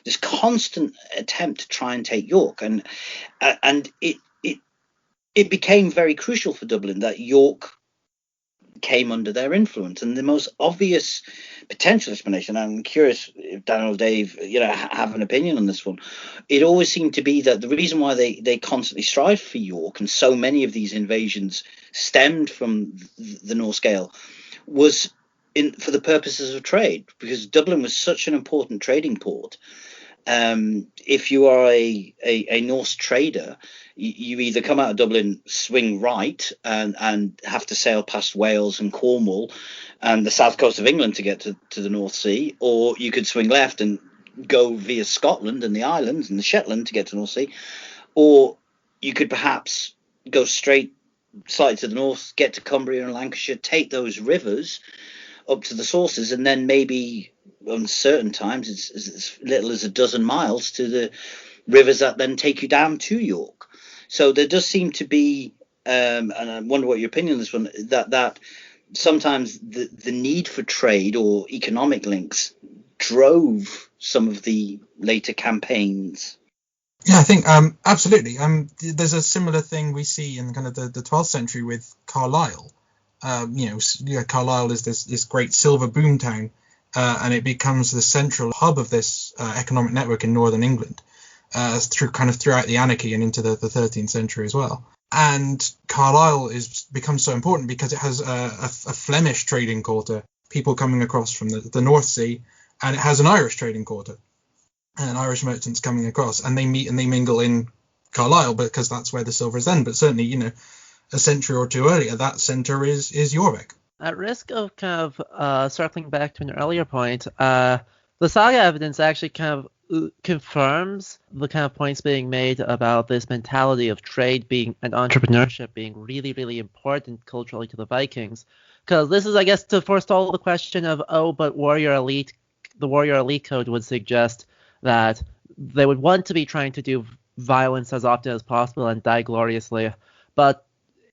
This constant attempt to try and take York, and it became very crucial for Dublin that York came under their influence. And the most obvious potential explanation, I'm curious if Daniel or Dave have an opinion on this one, it always seemed to be that the reason why they constantly strived for York, and so many of these invasions stemmed from the Norse Gael, was for the purposes of trade, because Dublin was such an important trading port. If you are a Norse trader, you either come out of Dublin, swing right, and have to sail past Wales and Cornwall and the south coast of England to get to the North Sea, or you could swing left and go via Scotland and the islands and the Shetland to get to the North Sea, or you could perhaps go straight slightly to the north, get to Cumbria and Lancashire, take those rivers up to the sources, and then maybe on certain times it's as little as a dozen miles to the rivers that then take you down to York. So there does seem to be, and I wonder what your opinion on this one, that sometimes the need for trade or economic links drove some of the later campaigns. Yeah, I think absolutely. There's a similar thing we see in kind of the 12th century with Carlisle. Carlisle is this great silver boom town, and it becomes the central hub of this economic network in northern England, throughout the anarchy and into the 13th century as well. And Carlisle becomes so important because it has a Flemish trading quarter, people coming across from the North Sea, and it has an Irish trading quarter, and Irish merchants coming across, and they meet and they mingle in Carlisle because that's where the silver is then. But certainly, a century or two earlier, that centre is Jorvik. At risk of kind of circling back to an earlier point, the Saga evidence actually kind of confirms the kind of points being made about this mentality of trade being and entrepreneurship being really, really important culturally to the Vikings. Because this is, I guess, to forestall the question of, but the warrior elite code would suggest that they would want to be trying to do violence as often as possible and die gloriously. But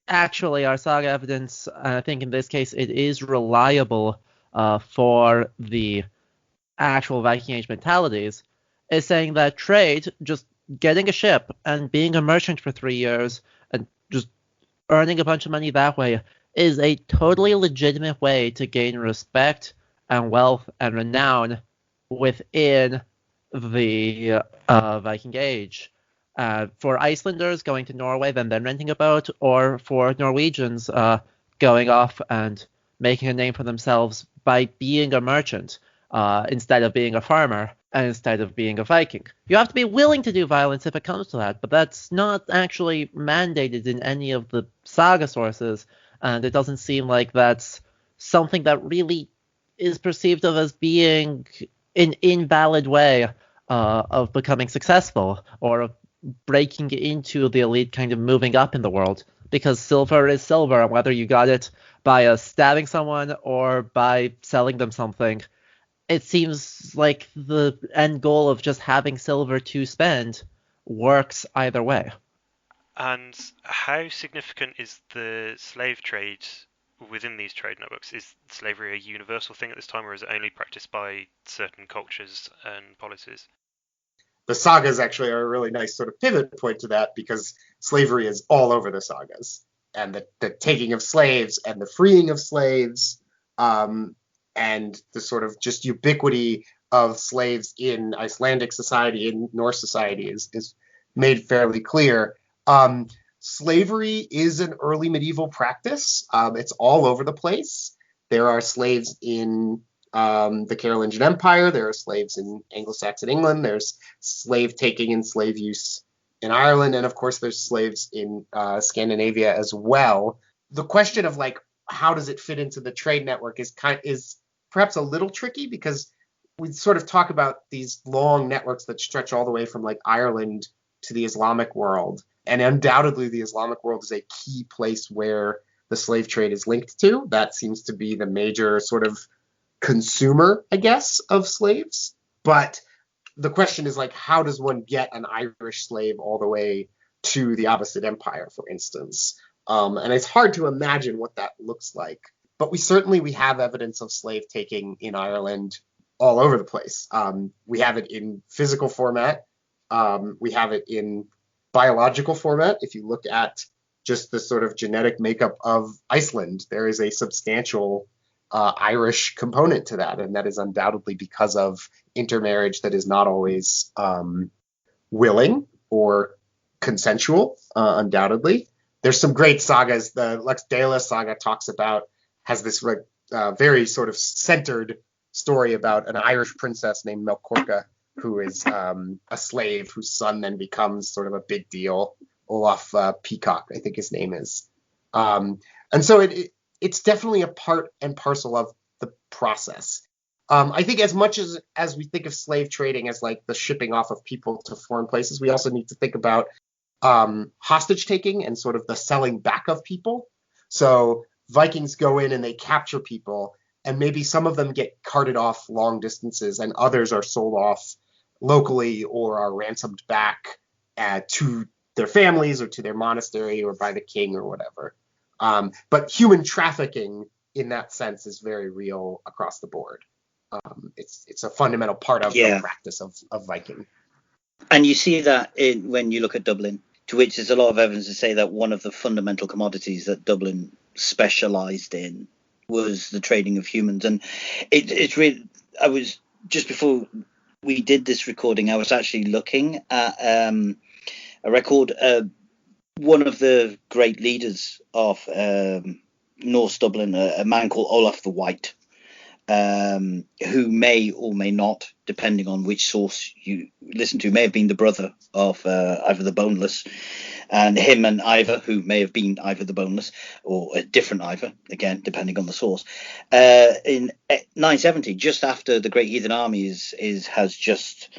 actually, our Saga evidence, I think in this case, it is reliable for the actual Viking Age mentalities, is saying that trade, just getting a ship and being a merchant for 3 years and just earning a bunch of money that way, is a totally legitimate way to gain respect and wealth and renown within the Viking Age. For Icelanders going to Norway, then renting a boat, or for Norwegians going off and making a name for themselves by being a merchant instead of being a farmer and instead of being a Viking. You have to be willing to do violence if it comes to that, but that's not actually mandated in any of the saga sources, and it doesn't seem like that's something that really is perceived of as being an invalid way of becoming successful or of breaking into the elite, kind of moving up in the world, because silver is silver, and whether you got it by stabbing someone or by selling them something, it seems like the end goal of just having silver to spend works either way. And how significant is the slave trade within these trade networks? Is slavery a universal thing at this time, or is it only practiced by certain cultures and polities? The sagas actually are a really nice sort of pivot point to that, because slavery is all over the sagas, and the taking of slaves and the freeing of slaves, and the sort of just ubiquity of slaves in Icelandic society, in Norse society, is made fairly clear. Slavery is an early medieval practice. It's all over the place. There are slaves in the Carolingian Empire. There are slaves in Anglo-Saxon England. There's slave taking and slave use in Ireland. And of course, there's slaves in Scandinavia as well. The question of like, how does it fit into the trade network is perhaps a little tricky, because we sort of talk about these long networks that stretch all the way from like Ireland to the Islamic world. And undoubtedly, the Islamic world is a key place where the slave trade is linked to. That seems to be the major sort of consumer, I guess, of slaves. But the question is like, how does one get an Irish slave all the way to the Abbasid Empire, for instance? And it's hard to imagine what that looks like. But we have evidence of slave taking in Ireland all over the place. We have it in physical format. We have it in biological format. If you look at just the sort of genetic makeup of Iceland, there is a substantial Irish component to that, and that is undoubtedly because of intermarriage that is not always willing or consensual, undoubtedly. There's some great sagas. The Lex Delas saga has this very sort of centered story about an Irish princess named Melkorka, who is a slave whose son then becomes sort of a big deal. Olaf Peacock, I think his name is. And so it's definitely a part and parcel of the process. I think as much as we think of slave trading as like the shipping off of people to foreign places, we also need to think about hostage taking and sort of the selling back of people. So Vikings go in and they capture people, and maybe some of them get carted off long distances and others are sold off locally or are ransomed back to their families or to their monastery or by the king or whatever. But human trafficking in that sense is very real across the board. It's a fundamental part of the practice of Viking. And you see that when you look at Dublin, to which there's a lot of evidence to say that one of the fundamental commodities that Dublin specialised in was the trading of humans. And it's really, I was, just before we did this recording, I was actually looking at a record. One of the great leaders of Norse Dublin, a man called Olaf the White, who may or may not, depending on which source you listen to, may have been the brother of Ivar the Boneless, and him and Ivar, who may have been Ivar the Boneless, or a different Ivar, again, depending on the source. In 970, just after the Great Heathen Army has just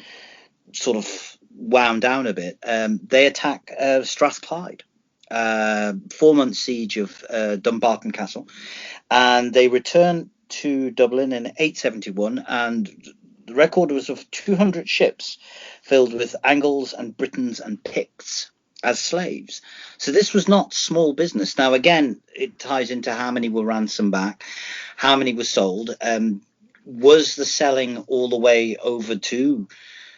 sort of wound down a bit, they attack Strathclyde, 4-month siege of Dumbarton Castle, and they return to Dublin in 871, and the record was of 200 ships filled with Angles and Britons and Picts as slaves. So this was not small business. Now, again, it ties into how many were ransomed back, how many were sold. Was the selling all the way over to,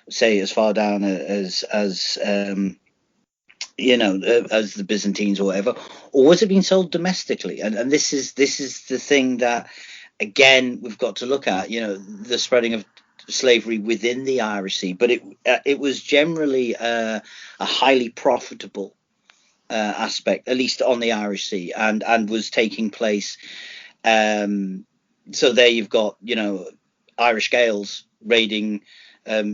say, as far down as the Byzantines or whatever, or was it being sold domestically? And this is the thing that, again, we've got to look at, the spreading of slavery within the Irish Sea, but it was generally a highly profitable aspect, at least on the Irish Sea, and was taking place. So there you've got, Irish Gaels raiding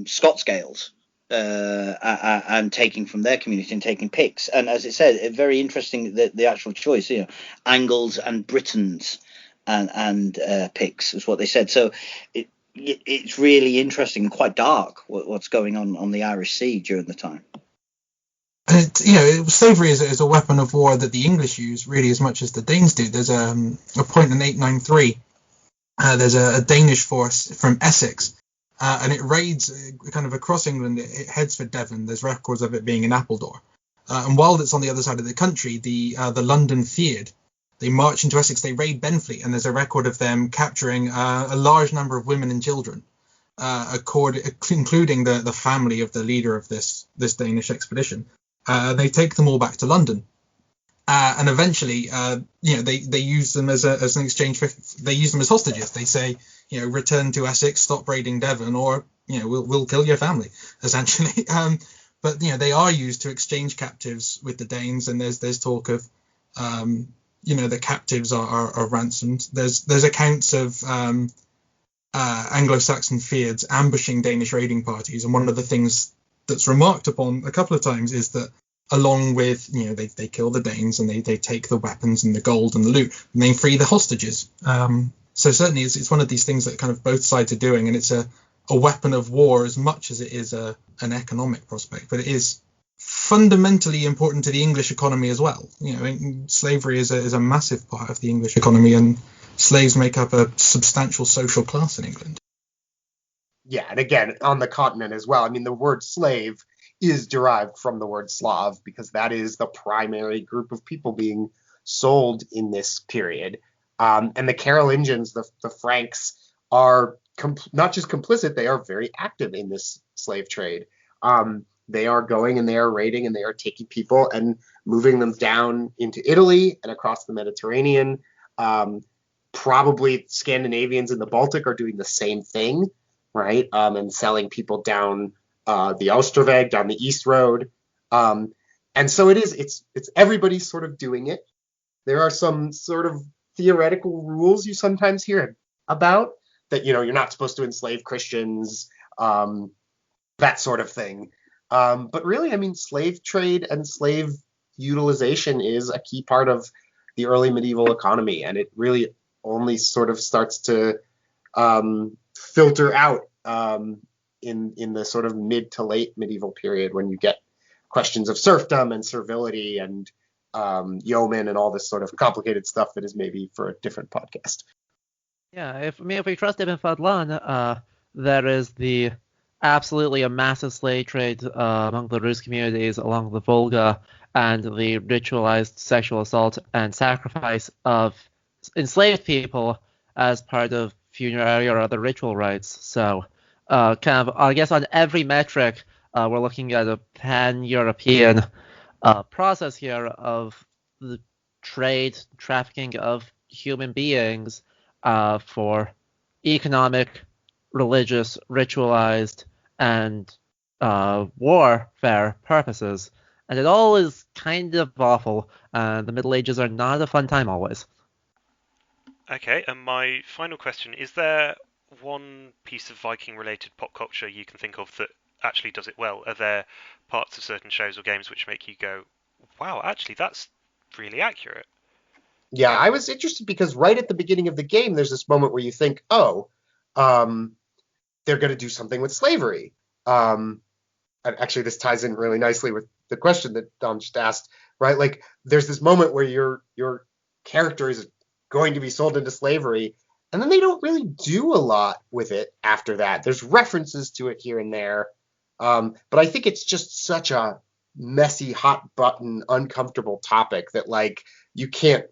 Scots Gaels, and taking from their community and taking Picts. And as it said, very interesting that the actual choice, Angles and Britons and Picts is what they said. So it's really interesting and quite dark what's going on the Irish Sea during the time. And slavery is a weapon of war that the English use really as much as the Danes do. There's a point in 893. There's a Danish force from Essex, and it raids kind of across England. It heads for Devon. There's records of it being in Appledore. And while it's on the other side of the country, the London Fyrd, they march into Essex, they raid Benfleet, and there's a record of them capturing a large number of women and children, including the family of the leader of this Danish expedition. They take them all back to London. And eventually, they use them as an exchange for. They use them as hostages. They say, return to Essex, stop raiding Devon, or we'll kill your family, essentially. But they are used to exchange captives with the Danes, and there's talk of, the captives are ransomed. There's accounts of Anglo-Saxon fyrds ambushing Danish raiding parties, and one of the things that's remarked upon a couple of times is that, along with, they kill the Danes and they take the weapons and the gold and the loot, and they free the hostages. So certainly it's one of these things that kind of both sides are doing, and it's a weapon of war as much as it is an economic prospect. But it is fundamentally important to the English economy as well. Slavery is a massive part of the English economy, and slaves make up a substantial social class in England. Yeah, and again, on the continent as well. I mean, the word slave is derived from the word Slav, because that is the primary group of people being sold in this period. And the Carolingians, the Franks, are not just complicit, they are very active in this slave trade. They are going and they are raiding and they are taking people and moving them down into Italy and across the Mediterranean. Probably Scandinavians in the Baltic are doing the same thing, right? And selling people down the Oosterweg, down the East Road. And so it's everybody's sort of doing it. There are some sort of theoretical rules you sometimes hear about that, you're not supposed to enslave Christians, that sort of thing. But really, I mean, slave trade and slave utilization is a key part of the early medieval economy, and it really only sort of starts to filter out in the sort of mid to late medieval period, when you get questions of serfdom and servility and yeomen and all this sort of complicated stuff that is maybe for a different podcast. Yeah, if we trust Ibn Fadlan, there is absolutely a massive slave trade among the Rus communities along the Volga, and the ritualized sexual assault and sacrifice of enslaved people as part of funerary or other ritual rites. So kind of, I guess, on every metric, we're looking at a pan-European process here of the trafficking of human beings for economic, religious, ritualized, and warfare purposes. And it all is kind of awful. The Middle Ages are not a fun time always. Okay, and my final question, is there one piece of Viking-related pop culture you can think of that actually does it well? Are there parts of certain shows or games which make you go, wow, actually, that's really accurate? Yeah, I was interested because right at the beginning of the game, there's this moment where you think, they're going to do something with slavery. And actually, this ties in really nicely with the question that Dom just asked, right? Like, there's this moment where your character is going to be sold into slavery, and then they don't really do a lot with it after that. There's references to it here and there, but I think it's just such a messy, hot button, uncomfortable topic that, like, you can't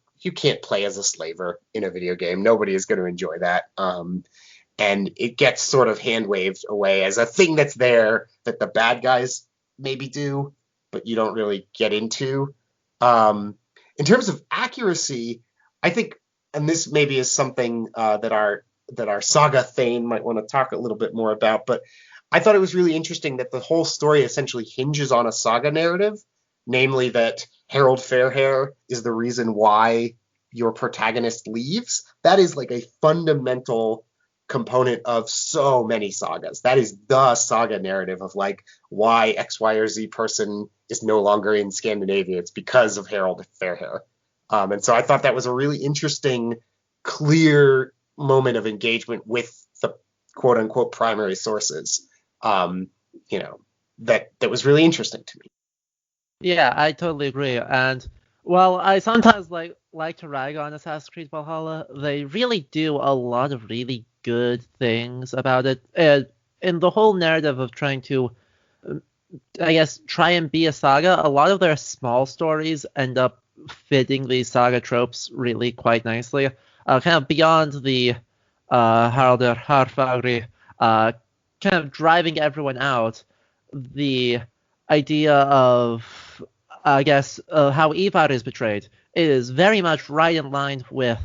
play as a slaver in a video game. Nobody is going to enjoy that. And it gets sort of hand-waved away as a thing that's there that the bad guys maybe do, but you don't really get into. In terms of accuracy, I think, and this maybe is something that our Saga Thane might want to talk a little bit more about, but I thought it was really interesting that the whole story essentially hinges on a saga narrative. namely that Harold Fairhair is the reason why your protagonist leaves. That is like a fundamental component of so many sagas. That is the saga narrative of like why X, Y, or Z person is no longer in Scandinavia. It's because of Harold Fairhair. And so I thought that was a really interesting, clear moment of engagement with the quote unquote primary sources. That was really interesting to me. Yeah, I totally agree. And while I sometimes like to rag on Assassin's Creed Valhalla, they really do a lot of really good things about it. In the whole narrative of trying to, I guess, try and be a saga, a lot of their small stories end up fitting these saga tropes really quite nicely. Kind of beyond the Haraldur Harfagri, kind of driving everyone out, the idea of, I guess, how Ivar is betrayed is very much right in line with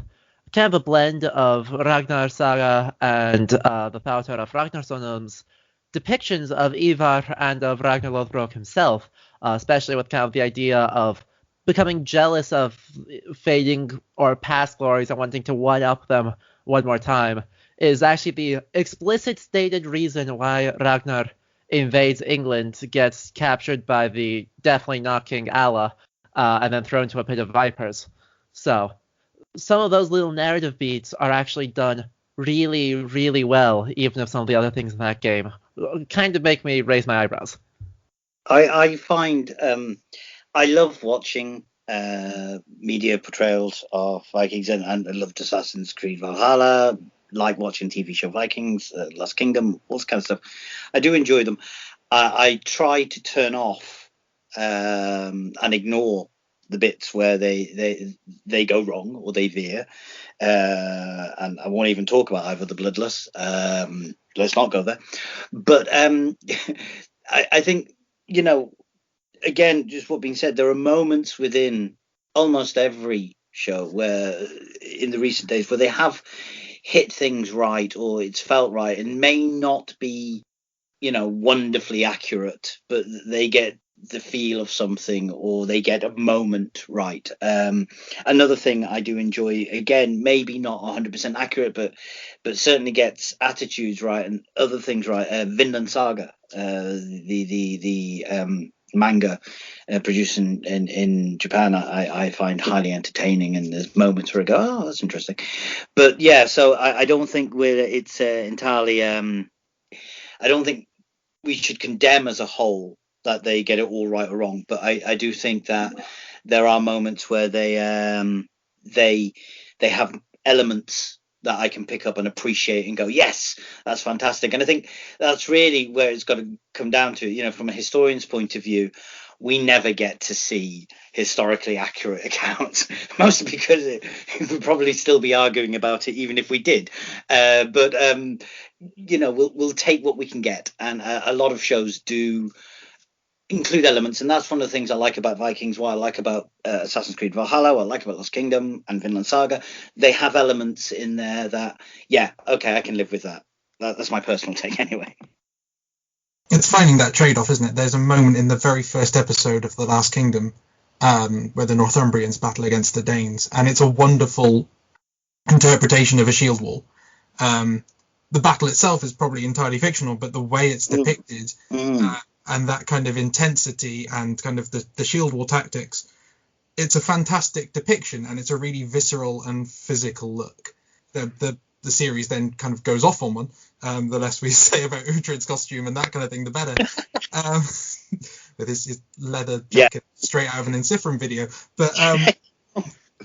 kind of a blend of Ragnar Saga and the Þáttur of Ragnarssonum's depictions of Ivar and of Ragnar Lothbrok himself, especially with kind of the idea of becoming jealous of fading or past glories and wanting to one-up them one more time, is actually the explicit stated reason why Ragnar invades England, gets captured by the definitely not King Alla, and then thrown to a pit of vipers. So some of those little narrative beats are actually done really, really well, even if some of the other things in that game kind of make me raise my eyebrows. I find I love watching media portrayals of Vikings, and I loved Assassin's Creed Valhalla, like watching TV show Vikings, Last Kingdom, all this kind of stuff. I do enjoy them. I try to turn off and ignore the bits where they go wrong or they veer, and I won't even talk about either the Bloodless. Let's not go there. But I think, again, just what being said, there are moments within almost every show where, in the recent days, where they have hit things right, or it's felt right, and may not be, wonderfully accurate, but they get the feel of something, or they get a moment right. Another thing I do enjoy, again, maybe not 100% accurate, but certainly gets attitudes right and other things right. Vinland Saga, the manga produced in Japan, I find highly entertaining, and there's moments where I go, oh, that's interesting. But yeah, so I don't think it's entirely. I don't think we should condemn as a whole that they get it all right or wrong, but I do think that there are moments where they have elements that I can pick up and appreciate and go, yes, that's fantastic. And I think that's really where it's got to come down to, from a historian's point of view. We never get to see historically accurate accounts, mostly because we'd probably still be arguing about it even if we did. But we'll take what we can get, and a lot of shows do include elements, and that's one of the things I like about Vikings, what I like about Assassin's Creed Valhalla, what I like about Lost Kingdom and Vinland Saga. They have elements in there that, yeah, okay, I can live with that. That's my personal take anyway. It's finding that trade-off, isn't it? There's a moment in the very first episode of The Last Kingdom where the Northumbrians battle against the Danes, and it's a wonderful interpretation of a shield wall. The battle itself is probably entirely fictional, but the way it's depicted and that kind of intensity and kind of the shield wall tactics, it's a fantastic depiction, and it's a really visceral and physical look. The series then kind of goes off on one. The less we say about Uhtred's costume and that kind of thing, the better. With his leather jacket straight out of an Encifrum video. But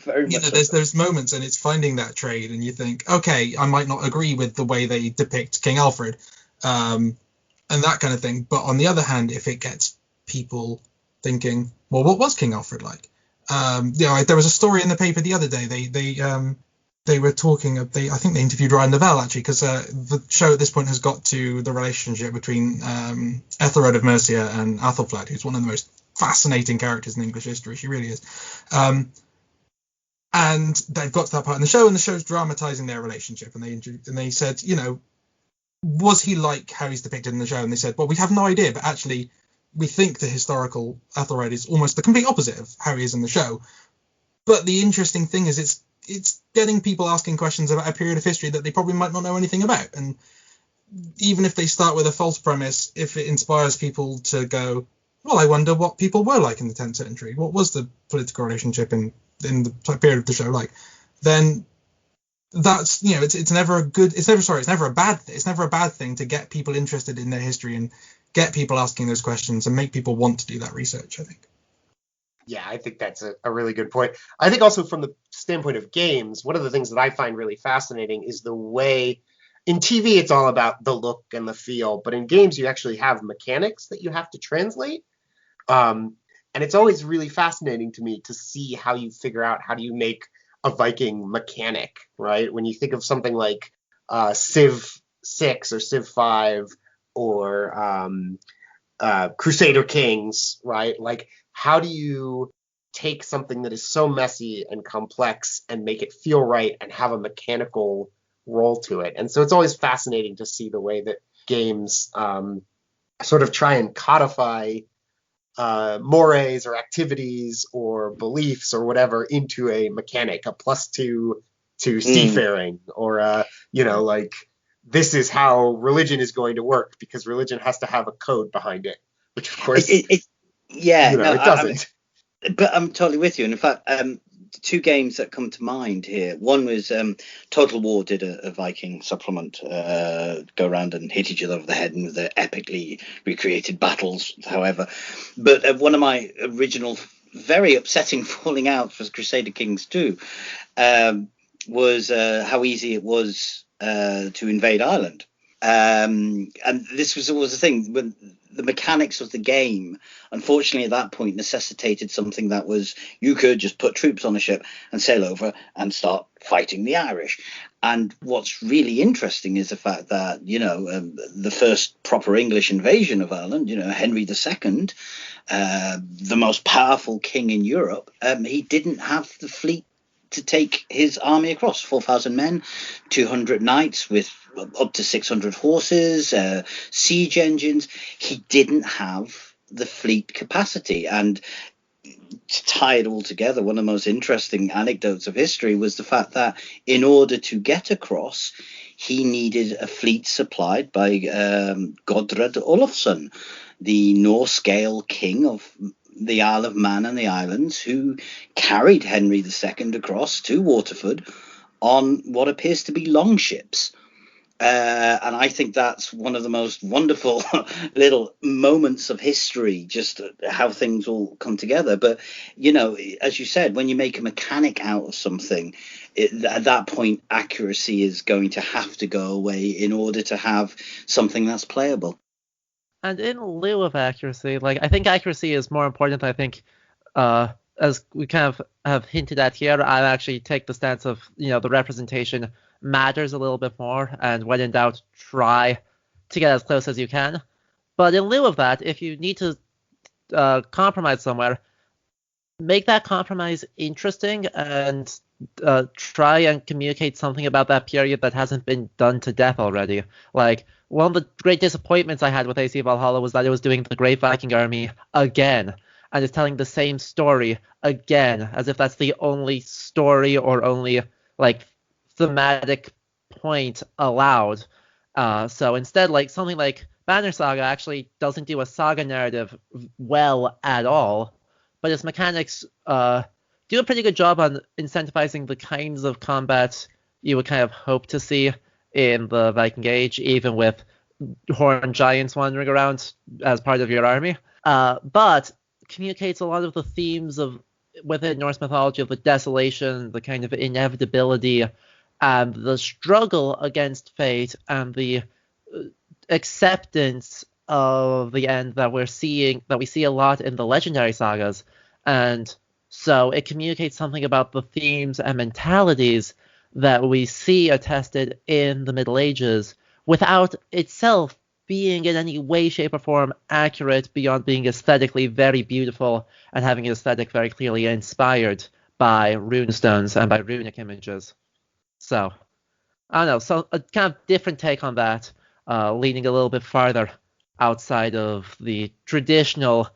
there's moments, and it's finding that trade, and you think, okay, I might not agree with the way they depict King Alfred, and that kind of thing. But on the other hand, if it gets people thinking, well, what was King Alfred like? There was a story in the paper the other day. They were talking. I think they interviewed Ryan Lavelle, actually, because the show at this point has got to the relationship between Ethelred of Mercia and Athelflaed, who's one of the most fascinating characters in English history. She really is. And they've got to that part in the show, and the show's dramatising their relationship. And they said, was he like how he's depicted in the show? And they said, well, we have no idea, but actually, we think the historical Ethelred is almost the complete opposite of how he is in the show. But the interesting thing is it's getting people asking questions about a period of history that they probably might not know anything about. And even if they start with a false premise, if it inspires people to go, well, I wonder what people were like in the 10th century. What was the political relationship in the period of the show like? Then that's, it's never a bad thing to get people interested in their history and get people asking those questions and make people want to do that research, I think. Yeah, I think that's a really good point. I think also from the standpoint of games, one of the things that I find really fascinating is the way in TV it's all about the look and the feel, but in games you actually have mechanics that you have to translate. And it's always really fascinating to me to see how you figure out how do you make a Viking mechanic, right? When you think of something like Civ 6 or Civ 5 or Crusader Kings, right? Like, how do you take something that is so messy and complex and make it feel right and have a mechanical role to it? And so it's always fascinating to see the way that games sort of try and codify mores or activities or beliefs or whatever into a mechanic, a +2 to seafaring, or like, this is how religion is going to work because religion has to have a code behind it, which of course it doesn't. But I'm totally with you. And in fact, two games that come to mind here. One was Total War did a Viking supplement, go around and hit each other over the head in the epically recreated battles, however. But one of my original, very upsetting falling outs was Crusader Kings 2, was how easy it was to invade Ireland. And this was always the thing, when the mechanics of the game, unfortunately at that point, necessitated something that was, you could just put troops on a ship and sail over and start fighting the Irish. And what's really interesting is the fact that, the first proper English invasion of Ireland, Henry II, the most powerful king in Europe, he didn't have the fleet to take his army across. 4,000 men, 200 knights with up to 600 horses, siege engines. He didn't have the fleet capacity. And to tie it all together, one of the most interesting anecdotes of history was the fact that in order to get across, he needed a fleet supplied by Godred Olafsson, the Norse Gael king of the Isle of Man and the islands, who carried Henry II across to Waterford on what appears to be longships. And I think that's one of the most wonderful little moments of history, just how things all come together. But, as you said, when you make a mechanic out of something, at that point, accuracy is going to have to go away in order to have something that's playable. And in lieu of accuracy, I think accuracy is more important. I think, as we kind of have hinted at here, I actually take the stance of, the representation matters a little bit more, and when in doubt, try to get as close as you can. But in lieu of that, if you need to compromise somewhere, make that compromise interesting and try and communicate something about that period that hasn't been done to death already. One of the great disappointments I had with AC Valhalla was that it was doing the Great Viking Army again, and it's telling the same story again, as if that's the only story or only thematic point allowed. So instead, something like Banner Saga actually doesn't do a saga narrative well at all, but its mechanics do a pretty good job on incentivizing the kinds of combat you would kind of hope to see in the Viking Age, even with horned giants wandering around as part of your army. But communicates a lot of the themes of within Norse mythology of the desolation, the kind of inevitability, and the struggle against fate, and the acceptance of the end that we see a lot in the legendary sagas. And so it communicates something about the themes and mentalities that we see attested in the Middle Ages without itself being in any way, shape, or form accurate beyond being aesthetically very beautiful and having an aesthetic very clearly inspired by runestones and by runic images. So, I don't know, so a kind of different take on that, leaning a little bit farther outside of the traditional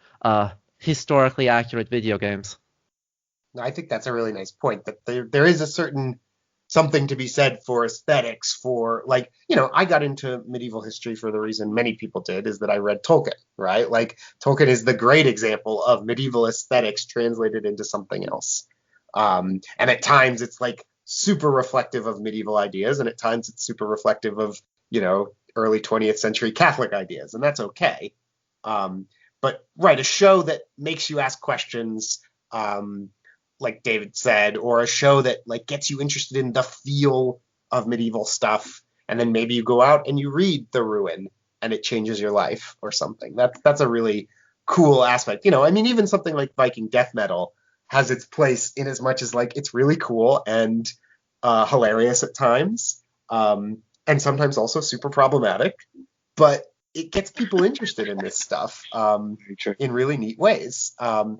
historically accurate video games. I think that's a really nice point, that there is a certain something to be said for aesthetics, for, like, I got into medieval history for the reason many people did, is that I read Tolkien, right? Like, Tolkien is the great example of medieval aesthetics translated into something else. And at times it's like super reflective of medieval ideas, and at times it's super reflective of, early 20th century Catholic ideas, and that's okay. But right, a show that makes you ask questions, like David said, or a show that like gets you interested in the feel of medieval stuff, and then maybe you go out and you read The Ruin and it changes your life or something. That's a really cool aspect. Even something like Viking death metal has its place in as much as, like, it's really cool and hilarious at times, and sometimes also super problematic, but it gets people interested in this stuff in really neat ways. I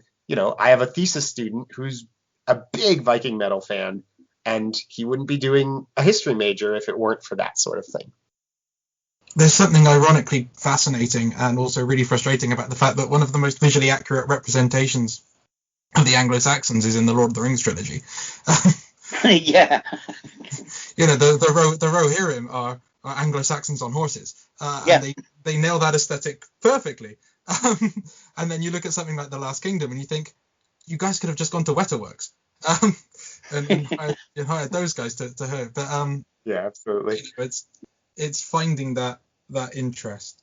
have a thesis student who's a big Viking metal fan, and he wouldn't be doing a history major if it weren't for that sort of thing. There's something ironically fascinating and also really frustrating about the fact that one of the most visually accurate representations of the Anglo-Saxons is in the Lord of the Rings trilogy. Yeah. The Rohirrim are Anglo-Saxons on horses. And they nail that aesthetic perfectly. And then you look at something like The Last Kingdom and you think, you guys could have just gone to Wetterworks and hired those guys to her. But yeah, absolutely. It's finding that interest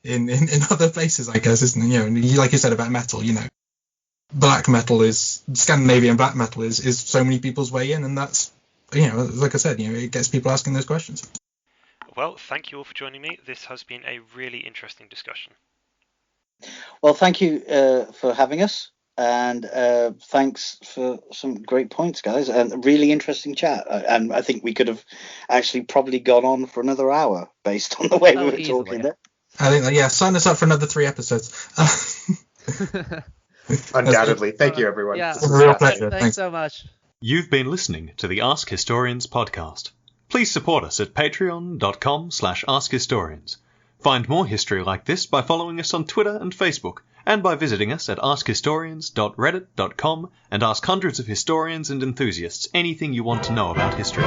in other places, I guess, isn't it? Like you said about metal, black metal is Scandinavian black metal is so many people's way in, and that's like I said, it gets people asking those questions. Well, thank you all for joining me. This has been a really interesting discussion. Well, thank you for having us, and thanks for some great points, guys, and a really interesting chat. And I think we could have actually probably gone on for another hour based on the way we were easily. talking there. I think sign us up for another 3 episodes. Undoubtedly. Thank you, everyone. Yeah, It's a real pleasure. Thanks so much. You've been listening to the Ask Historians podcast. Please support us at patreon.com/AskHistorians. Find more history like this by following us on Twitter and Facebook, and by visiting us at askhistorians.reddit.com, and ask hundreds of historians and enthusiasts anything you want to know about history.